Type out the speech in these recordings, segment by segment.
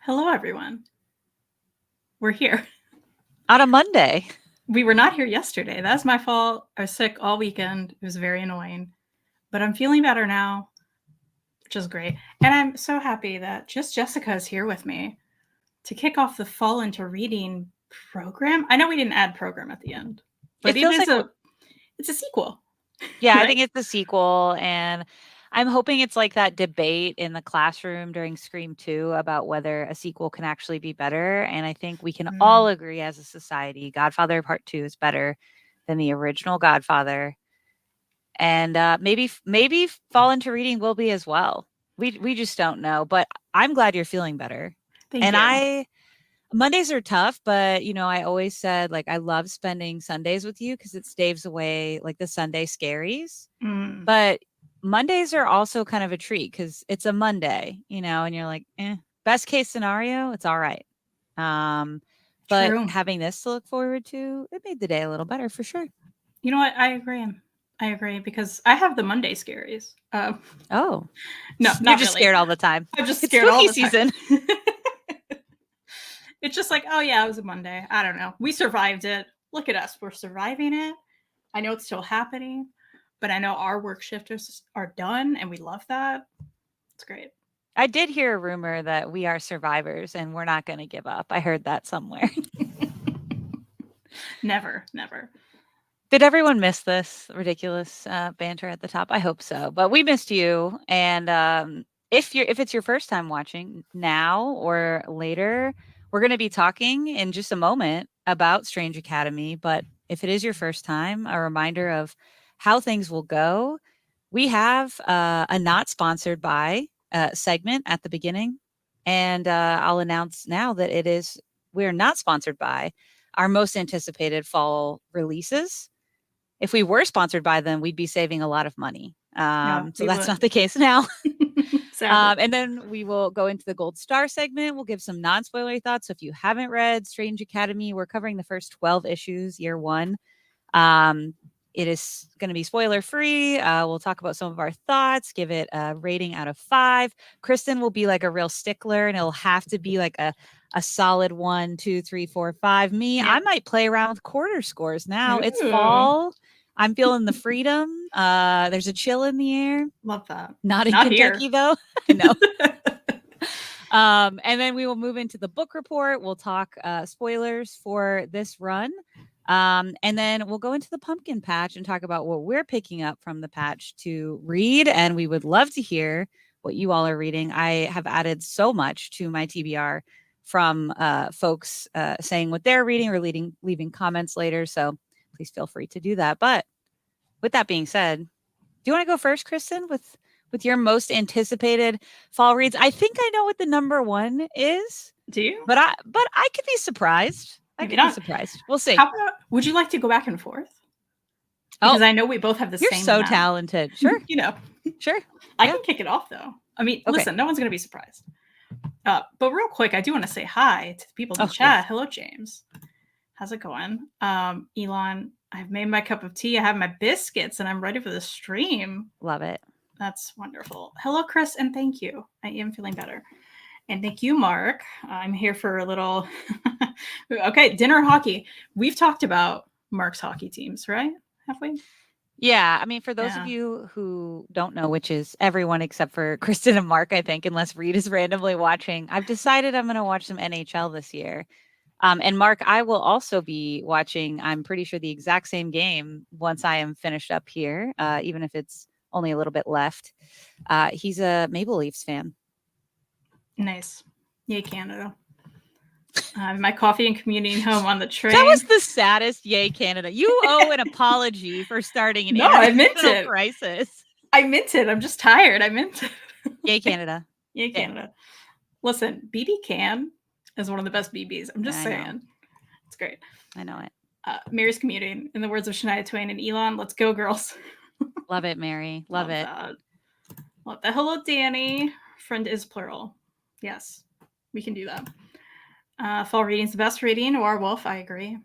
Hello, everyone. We're here. On a Monday. We were not here yesterday. That's my fault. I was sick all weekend. It was very annoying. But I'm feeling better now, which is great. And I'm so happy that just Jessica is here with me to kick off the Fall into Reading program. I know we didn't add program at the end, but It feels like it's a sequel. yeah, I Right? think it's the sequel, and I'm hoping it's like that debate in the classroom during Scream 2 about whether a sequel can actually be better, and I think we can all agree as a society Godfather Part 2 is better than the original Godfather. And maybe Fall into Reading will be as well. We just don't know, but I'm glad you're feeling better. Thank And you. Mondays are tough, but I always said like I love spending Sundays with you because it staves away like the Sunday scaries. Mm, But Mondays are also kind of a treat because it's a Monday, and you're like, best case scenario, it's all right. Um, but true. having this to look forward to, it made the day a little better for sure. You know what? I agree. I agree because I have the Monday scaries. Oh, No, you're not just really. scared all the time. I'm just It's scared all spooky the time. season. It's just like, oh yeah, it was a Monday. I don't know. We survived it. Look at us. We're surviving it. I know it's still happening, but I know our work shifters are done and we love that. It's great. I did hear a rumor that we are survivors and we're not going to give up. I heard that somewhere. Never, never. Did everyone miss this ridiculous banter at the top? I hope so. But we missed you. And if it's your first time watching now or later, we're going to be talking in just a moment about Strange Academy. But if it is your first time, a reminder of how things will go. We have a not sponsored by segment at the beginning, and I'll announce now that we're not sponsored by our most anticipated fall releases. If we were sponsored by them, we'd be saving a lot of money. Yeah, So we that's would. not the case now. Sadly. And then we will go into the gold star segment. We'll give some non-spoilery thoughts. So if you haven't read Strange Academy, we're covering the first 12 issues, year one. Um, it is going to be spoiler free. We'll talk about some of our thoughts, give it a rating out of 5. Kristen will be like a real stickler, and it'll have to be like a solid 1, 2, 3, 4, 5. Me, Yep. I might play around with quarter scores now. It's Ooh. fall. I'm feeling the freedom. There's a chill in the air. Love that. Not in Not Kentucky, here. though. I know. And then we will move into the book report. We'll talk spoilers for this run. And then we'll go into the pumpkin patch and talk about what we're picking up from the patch to read. And we would love to hear what you all are reading. I have added so much to my TBR from folks saying what they're reading or leaving comments later. So please feel free to do that. But with that being said, do you want to go first, Kristen, with your most anticipated fall reads? I think I know what the number one is, Do you? but I could be surprised. I Maybe could be not. surprised. We'll see. How about, would you like to go back and forth? Because Oh, I know we both have the you're same so amount. talented. Sure, You know, sure. I Yeah. can kick it off though. I mean, Okay. listen, no one's going to be surprised. But real quick, I do want to say hi to the people in the chat. Yes. Hello, James. How's it going? Elon, I've made my cup of tea. I have my biscuits and I'm ready for the stream. Love it. That's wonderful. Hello, Chris, and thank you. I am feeling better. And thank you, Mark. I'm here for a little. Okay, dinner hockey. We've talked about Mark's hockey teams, right? Have we? Yeah, I mean, for those of you who don't know, which is everyone except for Kristen and Mark, I think, unless Reid is randomly watching, I've decided I'm going to watch some NHL this year. And Mark, I will also be watching, I'm pretty sure, the exact same game once I am finished up here, even if it's only a little bit left. He's a Maple Leafs fan. Nice. Yay, Canada. My coffee and commuting home on the train. That was the saddest yay, Canada. You owe an apology for starting an international crisis. I meant it. I'm just tired. I meant it. Yay, Canada. Yay, Canada. Listen, BB Can is one of the best BBs. I'm just saying. It's great. I know it. Mary's commuting. In the words of Shania Twain and Elon, let's go, girls. Love it, Mary. Love it. Love that. Hello, Danny. Friend is plural. Yes, we can do that. Fall reading is the best reading. Or Wolf, I agree.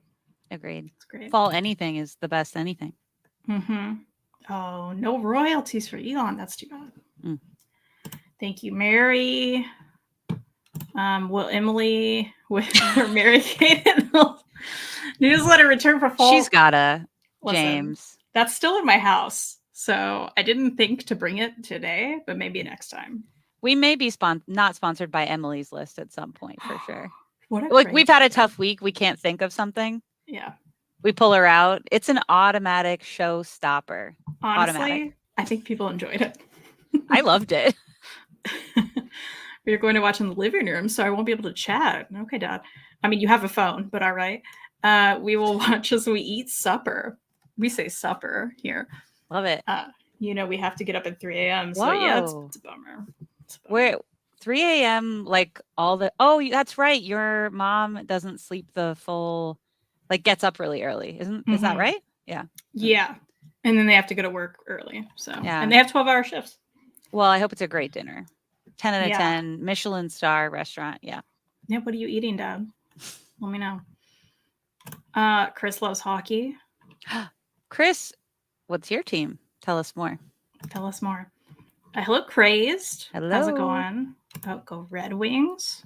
Agreed. It's great. Fall anything is the best anything. Mm-hmm. Oh, no royalties for Elon. That's too bad. Thank you, Mary. Will Emily with her Mary Kate and the newsletter return for fall? She's gotta, Listen, James. that's still in my house, so I didn't think to bring it today, but maybe next time. We may be not sponsored by Emily's List at some point for sure. What a Like great we've had a idea. tough week. We can't think of something. Yeah. We pull her out. It's an automatic showstopper. Honestly, Automatic. I think people enjoyed it. I loved it. We're going to watch in the living room, so I won't be able to chat. Okay, Dad. I mean, you have a phone, but all right. We will watch as we eat supper. We say supper here. Love it. You know, we have to get up at 3 a.m. So Whoa. yeah, it's a bummer. Where 3 a.m. like all the that's right. Your mom doesn't sleep the full, like gets up really early, is that right? Yeah. Yeah. And then they have to go to work early. So yeah. And they have 12-hour shifts. Well, I hope it's a great dinner. 10 out of 10, Michelin star restaurant. Yeah. Yeah. What are you eating, Dad? Let me know. Chris loves hockey. Chris, what's your team? Tell us more. Tell us more. Hello, Crazed. Hello. How's it going? Oh, go Red Wings.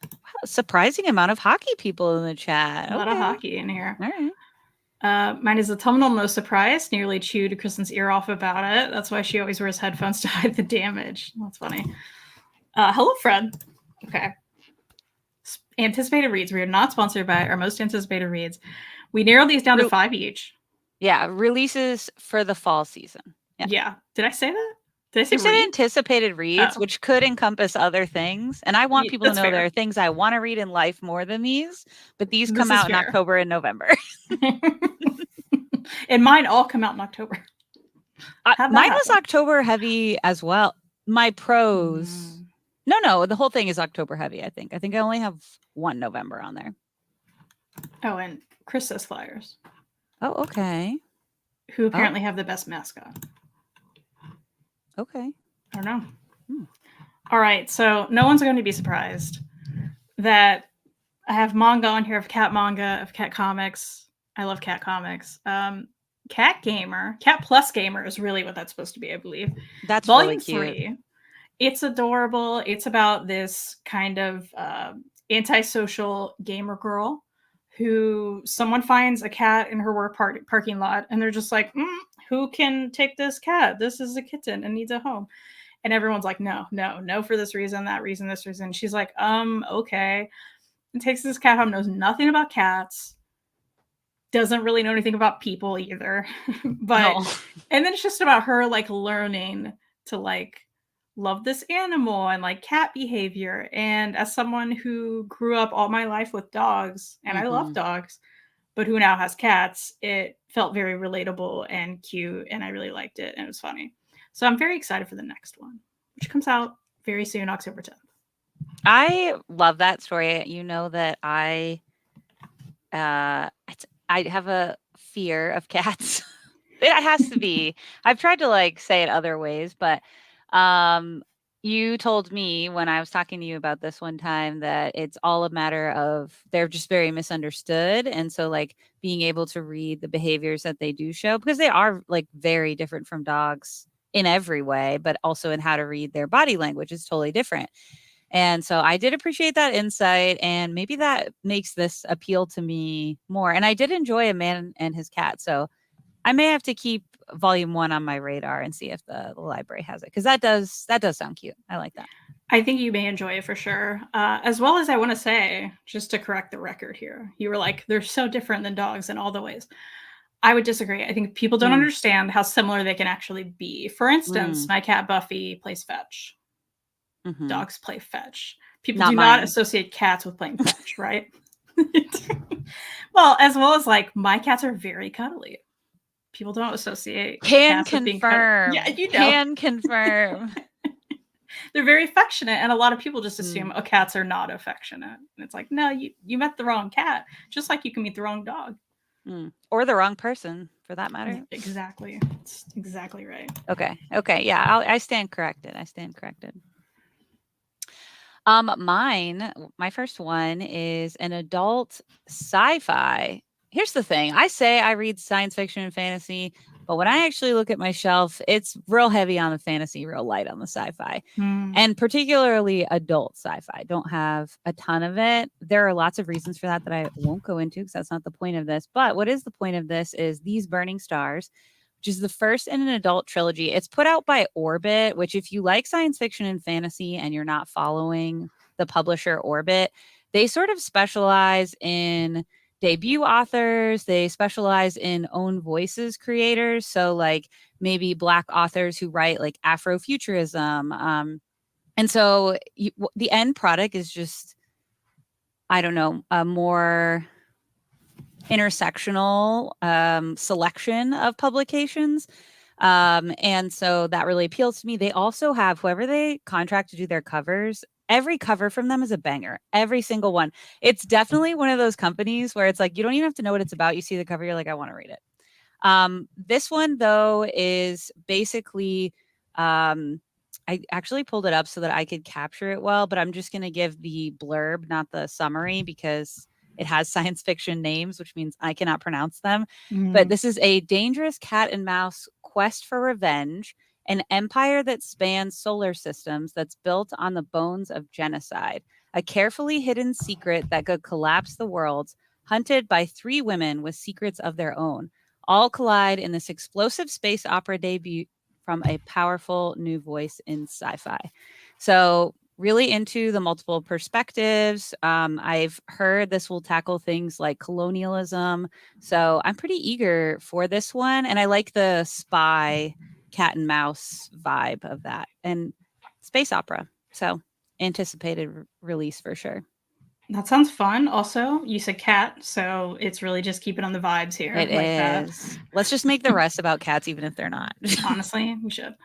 Wow, surprising amount of hockey people in the chat. A lot of hockey in here. All right. Mine is Autumnal, no surprise. Nearly chewed Kristen's ear off about it. That's why she always wears headphones to hide the damage. That's funny. Hello, Fred. Okay. Anticipated reads. We are not sponsored by our most anticipated reads. We narrowed these down to 5 each. Yeah, releases for the fall season. Yeah. Did I say that? Did I say you said anticipated reads, which could encompass other things. And I want people to know there are things I want to read in life more than these, but these come out in October and November. And mine all come out in October. Mine was October heavy as well. My prose. No, the whole thing is October heavy, I think. I think I only have one November on there. Oh, and Chris says Flyers. Oh, okay. Who apparently have the best mascot. Okay. I don't know. All right. So no one's going to be surprised that I have manga on here of cat manga, of cat comics. I love cat comics. Cat Gamer, Cat Plus Gamer is really what that's supposed to be, I believe. That's Volume really cute. 3. It's adorable. It's about this kind of antisocial gamer girl who someone finds a cat in her work parking lot, and they're just like, who can take this cat? This is a kitten and needs a home. And everyone's like, no, for this reason, that reason, this reason. She's like, okay. And takes this cat home, knows nothing about cats, doesn't really know anything about people either. But and then it's just about her like learning to like love this animal and like cat behavior. And as someone who grew up all my life with dogs, and I love dogs, but who now has cats, it felt very relatable and cute, and I really liked it, and it was funny. So I'm very excited for the next one, which comes out very soon, October 10th. I love that story. You know that I have a fear of cats. It has to be. I've tried to like say it other ways, but you told me when I was talking to you about this one time that it's all a matter of they're just very misunderstood. And so like being able to read the behaviors that they do show, because they are like very different from dogs in every way, but also in how to read their body language is totally different. And so I did appreciate that insight, and maybe that makes this appeal to me more. And I did enjoy A Man and His Cat. So I may have to keep volume 1 on my radar and see if the library has it, because that does sound cute. I like that. I think you may enjoy it for sure. As well as I want to say, just to correct the record here, you were like, they're so different than dogs in all the ways. I would disagree. I think people don't understand how similar they can actually be. For instance, my cat Buffy plays fetch. Dogs play fetch. People do not associate cats with playing fetch, right? Well, as well as like my cats are very cuddly. People don't associate cats with being cuddly. Yeah, you know. Can confirm. They're very affectionate, and a lot of people just assume cats are not affectionate. And it's like, no, you met the wrong cat, just like you can meet the wrong dog. Or the wrong person, for that matter. Exactly. That's exactly right. Okay. Yeah, I stand corrected. My first one is an adult sci-fi. Here's the thing. I say I read science fiction and fantasy. But when I actually look at my shelf, it's real heavy on the fantasy, real light on the sci-fi. And particularly adult sci-fi. Don't have a ton of it. There are lots of reasons for that I won't go into because that's not the point of this. But what is the point of this is These Burning Stars, which is the first in an adult trilogy. It's put out by Orbit, which if you like science fiction and fantasy and you're not following the publisher Orbit, they sort of specialize in debut authors. They specialize in own voices creators. So like maybe Black authors who write like Afrofuturism. And so the end product is just, I don't know, a more intersectional selection of publications. And so that really appeals to me. They also have whoever they contract to do their covers. Every cover from them is a banger. Every single one. It's definitely one of those companies where it's like, you don't even have to know what it's about. You see the cover, you're like, I want to read it. This one, though, is basically, I actually pulled it up so that I could capture it well, but I'm just going to give the blurb, not the summary, because it has science fiction names, which means I cannot pronounce them. But this is a dangerous cat and mouse quest for revenge, an empire that spans solar systems that's built on the bones of genocide, a carefully hidden secret that could collapse the world, hunted by 3 women with secrets of their own. All collide in this explosive space opera debut from a powerful new voice in sci-fi. So really into the multiple perspectives. I've heard this will tackle things like colonialism. So I'm pretty eager for this one. And I like the spy cat and mouse vibe of that and space opera. So anticipated release for sure. That sounds fun. Also, you said cat, so it's really just keeping on the vibes here. It like is. That. Let's just make the rest about cats, even if they're not. Honestly, we should.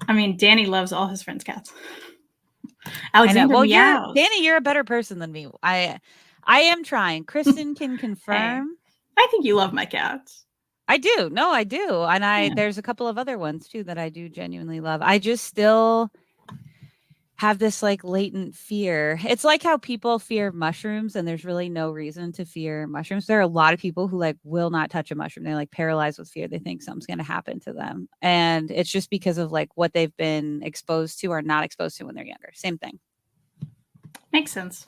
I mean, Danny loves all his friends' cats. Alexander, well, Danny, you're a better person than me. I am trying. Kristen can confirm. Hey, I think you love my cats. I do. No, I do. And there's a couple of other ones too that I do genuinely love. I just still have this like latent fear. It's like how people fear mushrooms and there's really no reason to fear mushrooms. There are a lot of people who like will not touch a mushroom. They're like paralyzed with fear. They think something's going to happen to them. And it's just because of like what they've been exposed to or not exposed to when they're younger. Same thing. Makes sense.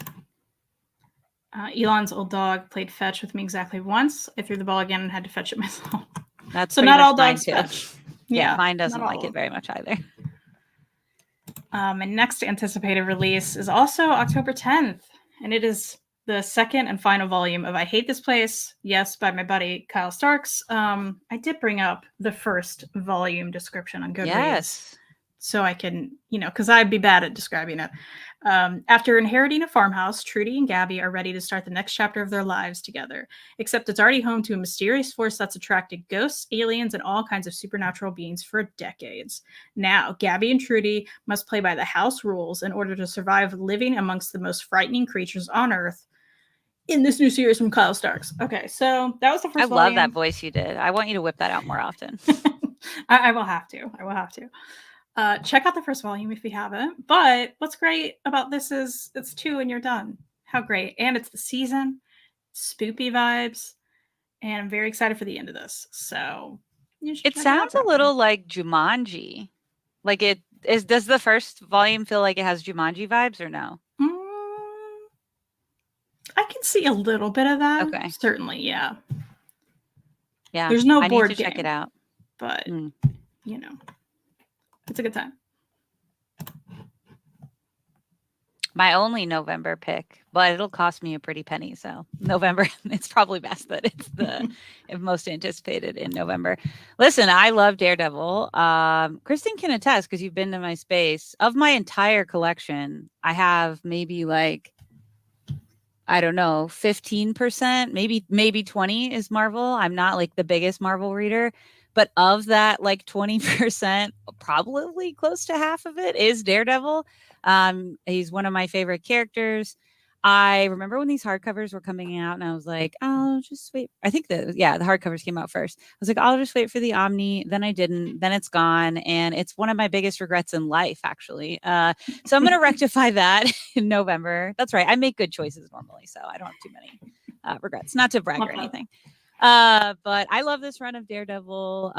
Elon's old dog played fetch with me exactly once. I threw the ball again and had to fetch it myself. That's so not all dogs fetch. Yeah, mine doesn't like it very much either. And next anticipated release is also October 10th, and it is the second and final volume of I Hate This Place, yes, by my buddy Kyle Starks. I did bring up the first volume description on Goodreads. Yes. So I can, because I'd be bad at describing it. After inheriting a farmhouse, Trudy and Gabby are ready to start the next chapter of their lives together, except it's already home to a mysterious force that's attracted ghosts, aliens, and all kinds of supernatural beings for decades. Now, Gabby and Trudy must play by the house rules in order to survive living amongst the most frightening creatures on Earth in this new series from Kyle Starks. Okay, so that was the first volume. I love that voice you did. I want you to whip that out more often. I will have to. Check out the first volume if you haven't. But what's great about this is it's 2 and you're done. How great. And it's the season, spoopy vibes. And I'm very excited for the end of this. So it sounds a little like Jumanji. Like does the first volume feel like it has Jumanji vibes or no? I can see a little bit of that. Okay. Certainly, yeah. Yeah. There's no board need to game, check it out. But it's a good time. My only November pick, but it'll cost me a pretty penny. So November, it's probably best that it's the most anticipated in November. Listen, I love Daredevil. Kristen can attest because you've been to my space. Of my entire collection, I have maybe like, I don't know, 15%, maybe 20 is Marvel. I'm not like the biggest Marvel reader. But of that, like 20%, probably close to half of it is Daredevil. He's one of my favorite characters. I remember when these hardcovers were coming out and I was like, I'll just wait. I think the hardcovers came out first. I was like, I'll just wait for the Omni. Then I didn't. Then it's gone. And it's one of my biggest regrets in life, actually. So I'm going to rectify that in November. That's right. I make good choices normally, so I don't have too many regrets. Not to brag or anything. But I love this run of Daredevil.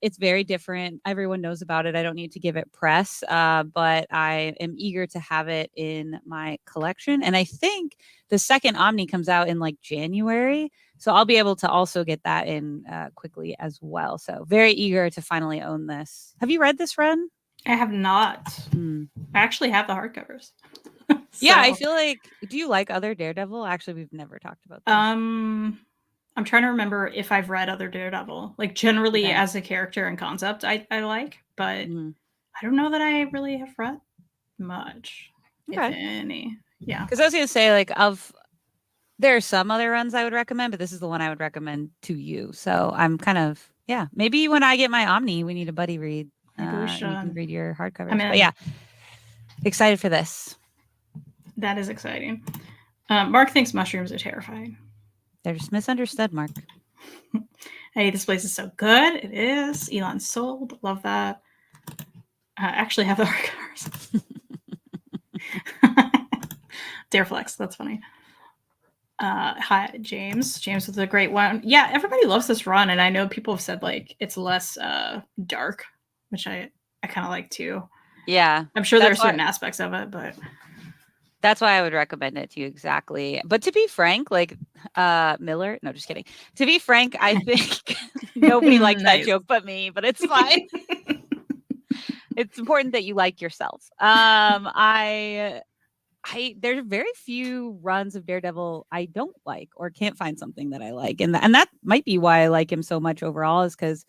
It's very different. Everyone knows about it. I don't need to give it press, but I am eager to have it in my collection. And I think the second Omni comes out in like January. So I'll be able to also get that in quickly as well. So very eager to finally own this. Have you read this run? I have not. I actually have the hardcovers. Yeah, I feel like, do you like other Daredevil? Actually, we've never talked about this. I'm trying to remember if I've read other Daredevil. Like generally as a character and concept, I like, but I don't know that I really have read much, if any. Yeah. Because I was going to say, like, there are some other runs I would recommend, but this is the one I would recommend to you. So I'm kind of, maybe when I get my Omni, we need a buddy read. Maybe we should. You can read your hardcovers. But yeah, excited for this. That is exciting. Mark thinks mushrooms are terrifying. They're just misunderstood, Mark. Hey, this place is so good. It is. Elon sold. Love that. I actually have the hardcovers. Dareflex. That's funny. Hi, James. James was a great one. Yeah, everybody loves this run, and I know people have said like it's less dark, which I kind of like too. Yeah, I'm sure there are certain aspects of it, but that's why I would recommend it to you exactly. But to be frank, like Miller, no, just kidding. To be frank, I think nobody likes that joke but me, but it's fine. It's important that you like yourself. There's very few runs of Daredevil I don't like or can't find something that I like. And that might be why I like him so much overall, is because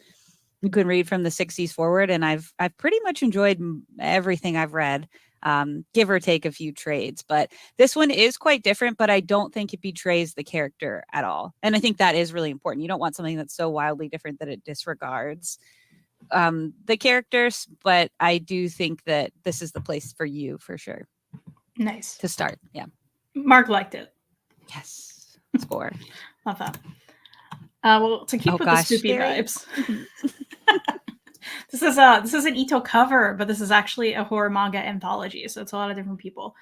you can read from the 60s forward, and I've pretty much enjoyed everything I've read, give or take a few trades. But this one is quite different, but I don't think it betrays the character at all. And I think that is really important. You don't want something that's so wildly different that it disregards the characters, but I do think that this is the place for you for sure. Nice. To start. Yeah. Mark liked it. Yes. Score. Love that. Well, to keep with the spooky vibes. This is an Ito cover, but this is actually a horror manga anthology, so it's a lot of different people.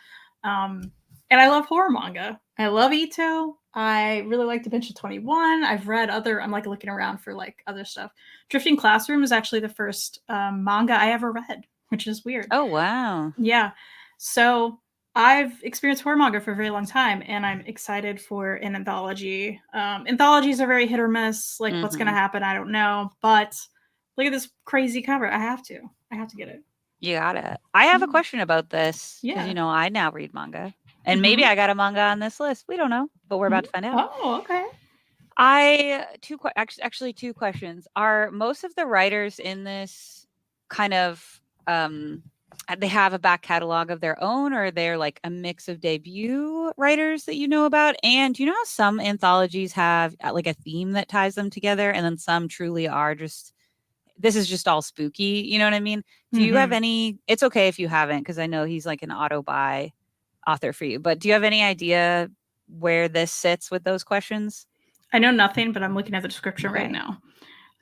And I love horror manga. I love Ito. I really like Dimension 21. I've read I'm like looking around for like other stuff. Drifting Classroom is actually the first manga I ever read, which is weird. Oh, wow. Yeah. So I've experienced horror manga for a very long time, and I'm excited for an anthology. Anthologies are very hit or miss. Like, what's going to happen? I don't know. But look at this crazy cover. I have to get it. You got it. I have a question about this. Yeah. You know, I now read manga. And maybe I got a manga on this list. We don't know, but we're about to find out. Oh, okay. Actually, two questions. Are most of the writers in this kind of they have a back catalog of their own, or they're like a mix of debut writers that you know about? And you know how some anthologies have like a theme that ties them together, and then some truly are just, this is just all spooky. You know what I mean? Do you have any? It's okay if you haven't, because I know he's like an auto-buy author for you. But do you have any idea where this sits with those questions? I know nothing, but I'm looking at the description right now.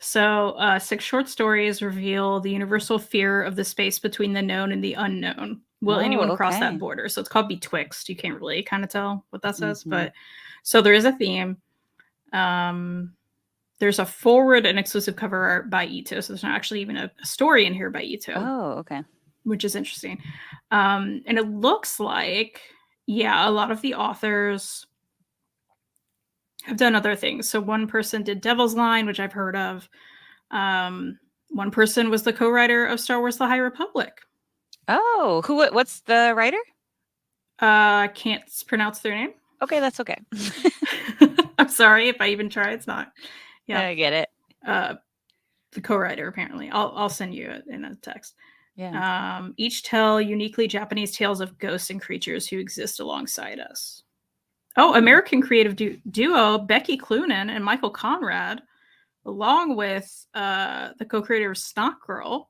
So 6 short stories reveal the universal fear of the space between the known and the unknown. Will anyone cross that border? So it's called Betwixt. You can't really kind of tell what that says, but so there is a theme. There's a forward and exclusive cover art by Ito. So there's not actually even a story in here by Ito. Oh, okay. Which is interesting. And it looks like, a lot of the authors have done other things. So one person did Devil's Line, which I've heard of. One person was the co-writer of Star Wars: The High Republic. Oh, what's the writer? Can't pronounce their name. Okay, that's okay. I'm sorry if I even try. It's not. Yeah, I get it. The co-writer, apparently. I'll send you it in a text. Yeah. Each tell uniquely Japanese tales of ghosts and creatures who exist alongside us. Oh, American creative duo Becky Cloonan and Michael Conrad, along with the co-creator of Snot Girl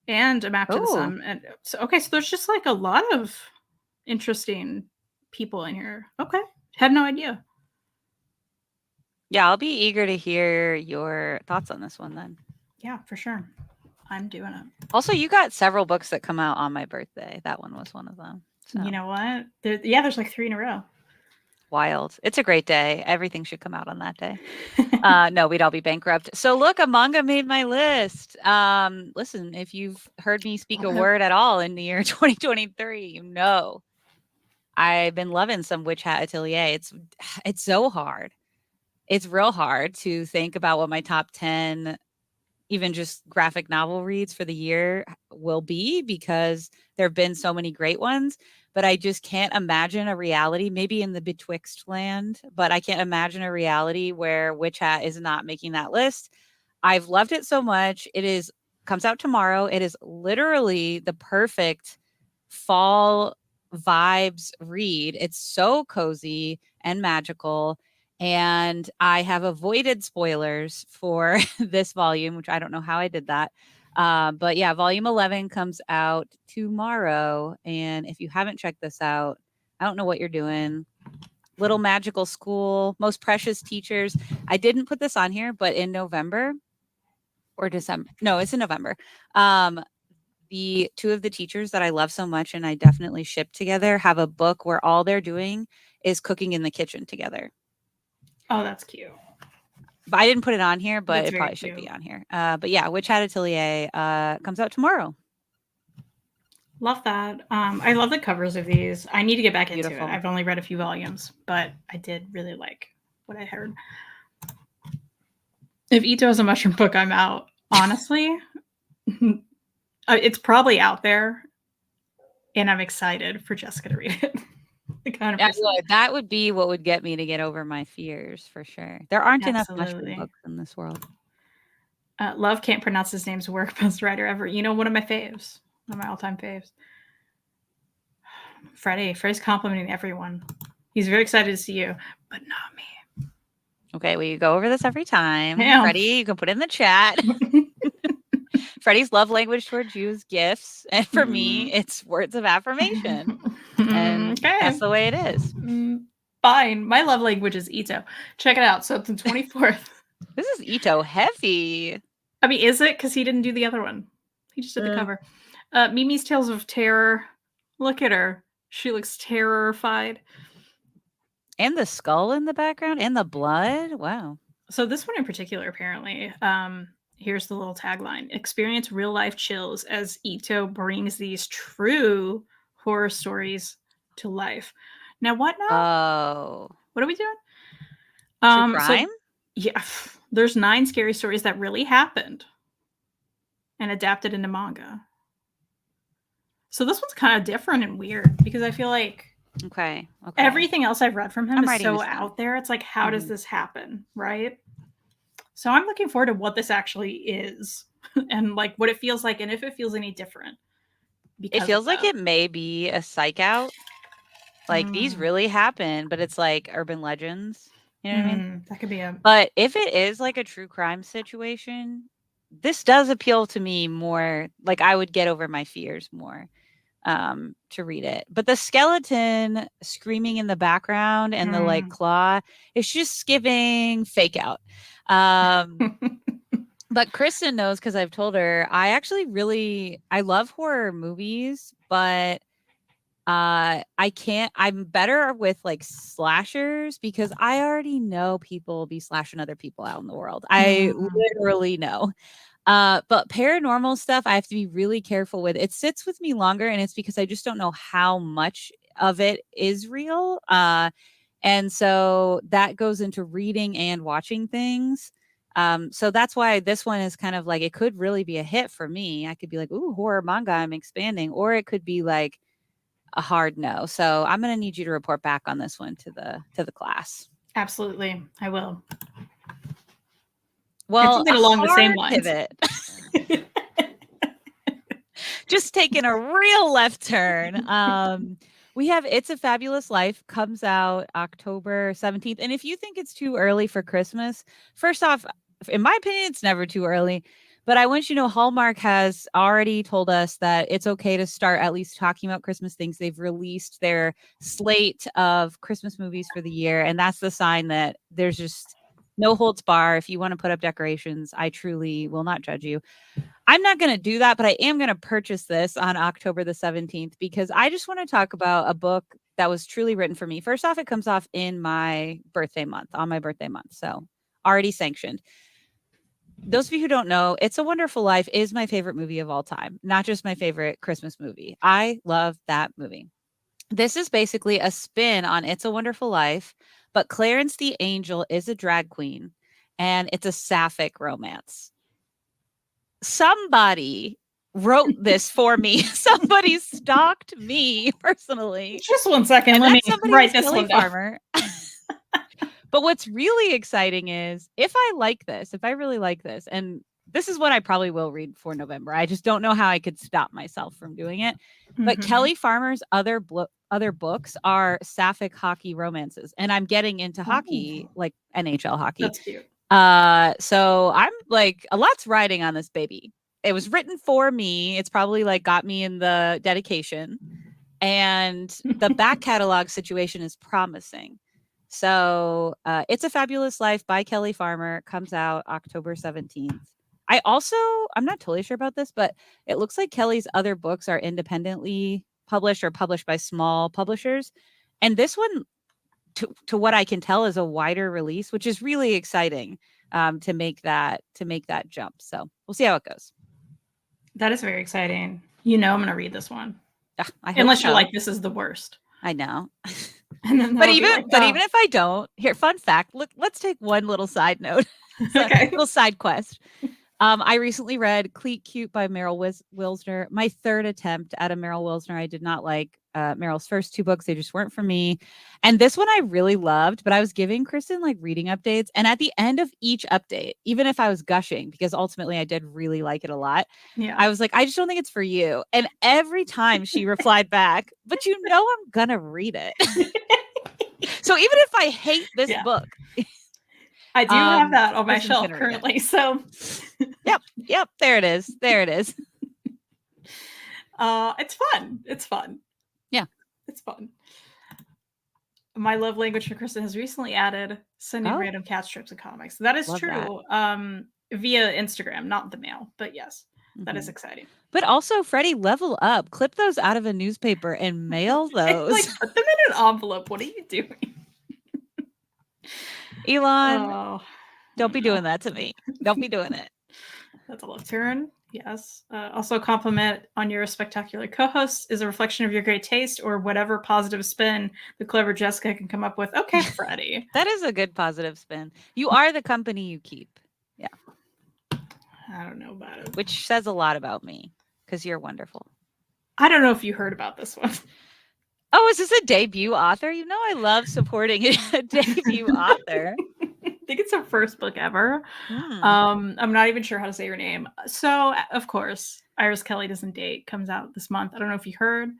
and A Map to the Sun. And so there's just like a lot of interesting people in here. Okay, had no idea. Yeah, I'll be eager to hear your thoughts on this one then. Yeah, for sure. I'm doing it. Also, you got several books that come out on my birthday. That one was one of them. So. You know what? There's like 3 in a row. Wild. It's a great day. Everything should come out on that day. No, we'd all be bankrupt. So look, a manga made my list. Listen, if you've heard me speak a word at all in the year 2023, you know I've been loving some Witch Hat Atelier. It's so hard. It's real hard to think about what my top 10 even just graphic novel reads for the year will be, because there have been so many great ones, but I just can't imagine a reality, maybe in the betwixt land, but I can't imagine a reality where Witch Hat is not making that list. I've loved it so much. Comes out tomorrow. It is literally the perfect fall vibes read. It's so cozy and magical. And I have avoided spoilers for this volume, which I don't know how I did that. But yeah, volume 11 comes out tomorrow. And if you haven't checked this out, I don't know what you're doing. Little Magical School, Most Precious Teachers. I didn't put this on here, but in November or December, no, it's in November. The two of the teachers that I love so much and I definitely ship together have a book where all they're doing is cooking in the kitchen together. Oh, that's cute. But I didn't put it on here, but That's it very probably should cute. be on here. But yeah, Witch Hat Atelier comes out tomorrow. Love that. I love the covers of these. I need to get back into it. Beautiful. I've only read a few volumes, but I did really like what I heard. If Ito is a mushroom book, I'm out. Honestly, it's probably out there, and I'm excited for Jessica to read it. That would be what would get me to get over my fears for sure. There aren't enough mushroom books in this world. Love can't pronounce his name's work, best writer ever. You know, one of my faves, one of my all-time faves. Freddie's complimenting everyone. He's very excited to see you, but not me. Okay, we go over this every time. Freddie, you can put in the chat. Freddie's love language towards you is gifts, and for me, it's words of affirmation. And that's the way it is. Fine. My love language is Ito. Check it out. So it's the 24th. This is Ito heavy. I mean, is it? Because he didn't do the other one. He just did the cover. Mimi's Tales of Terror. Look at her. She looks terrified. And the skull in the background and the blood. Wow. So this one in particular, apparently, here's the little tagline: experience real life chills as Ito brings these true horror stories to life. Now, what now? Oh. What are we doing? True crime? So, yeah, there's 9 scary stories that really happened and adapted into manga. So this one's kind of different and weird because I feel like everything else I've read from him is so out there. It's like, how does this happen, right? So I'm looking forward to what this actually is and like what it feels like and if it feels any different. It feels like it may be a psych out. Like these really happen, but it's like urban legends. You know what I mean? That could be But if it is like a true crime situation, this does appeal to me more. Like I would get over my fears more to read it. But the skeleton screaming in the background and the like claw, it's just giving fake out. But Kristen knows because I've told her I love horror movies, but I'm better with like slashers because I already know people will be slashing other people out in the world. I literally know. But paranormal stuff, I have to be really careful with. It sits with me longer, and it's because I just don't know how much of it is real. And so that goes into reading and watching things. So that's why this one is kind of like, it could really be a hit for me. I could be like, ooh, horror manga, I'm expanding. Or it could be like a hard no. So I'm going to need you to report back on this one to the class. Absolutely. I will. Well, something along the same lines. Pivot. Just taking a real left turn. We have It's a Fabulous Life, comes out October 17th. And if you think it's too early for Christmas, first off, in my opinion, it's never too early. But I want you to know Hallmark has already told us that it's okay to start at least talking about Christmas things. They've released their slate of Christmas movies for the year. And that's the sign that there's just no holds bar. If you want to put up decorations, I truly will not judge you. I'm not going to do that, but I am going to purchase this on October the 17th because I just want to talk about a book that was truly written for me. First off, it comes off in my birthday month, on my birthday month. So already sanctioned. Those of you who don't know, It's a Wonderful Life is my favorite movie of all time, not just my favorite Christmas movie. I love that movie. This is basically a spin on It's a Wonderful Life, but Clarence the Angel is a drag queen and it's a sapphic romance. Somebody wrote this for me. Somebody stalked me personally. Just one second. And Let me write this Kelly one down. Farmer. But what's really exciting is if I really like this, and this is what I probably will read for November. I just don't know how I could stop myself from doing it. But Kelly Farmer's other books are sapphic hockey romances, and I'm getting into hockey, like NHL hockey. That's cute. So I'm like, a lot's riding on this baby. It was written for me. It's probably like got me in the dedication, and the back catalog situation is promising. So It's a Fabulous Life by Kelly Farmer comes out October 17th. I'm not totally sure about this, but it looks like Kelly's other books are independently published or published by small publishers. And this one, to what I can tell, is a wider release, which is really exciting to make that jump. So we'll see how it goes. That is very exciting. I'm going to read this one. Unless you're like, this is the worst. I know. But even if I don't, here, fun fact, let's take one little side note. Okay. Little side quest. I recently read Cleat Cute by Meryl Wilsner. My third attempt at a Meryl Wilsner. I did not like Meryl's first two books. They just weren't for me. And this one I really loved, but I was giving Kristen like reading updates. And at the end of each update, even if I was gushing, because ultimately I did really like it a lot, I was like, I just don't think it's for you. And every time she replied back, but I'm going to read it. So even if I hate this book, I do have that on my shelf currently. So yep. There it is. It's fun. Yeah. It's fun. My love language for Kristen has recently added sending random cat strips and comics. That is true. Via Instagram, not the mail, but yes, that is exciting. But also, Freddie, level up. Clip those out of a newspaper and mail those. Like, put them in an envelope. What are you doing? Elon, don't be doing that to me. Don't be doing it. That's a love turn. Yes. Also, compliment on your spectacular co-host is a reflection of your great taste or whatever positive spin the clever Jessica can come up with. Okay, Freddie. That is a good positive spin. You are the company you keep. Yeah. I don't know about it. Which says a lot about me because you're wonderful. I don't know if you heard about this one. Oh, is this a debut author? I love supporting a debut author. I think it's her first book ever. I'm not even sure how to say her name. So, of course, Iris Kelly Doesn't Date comes out this month. I don't know if you heard.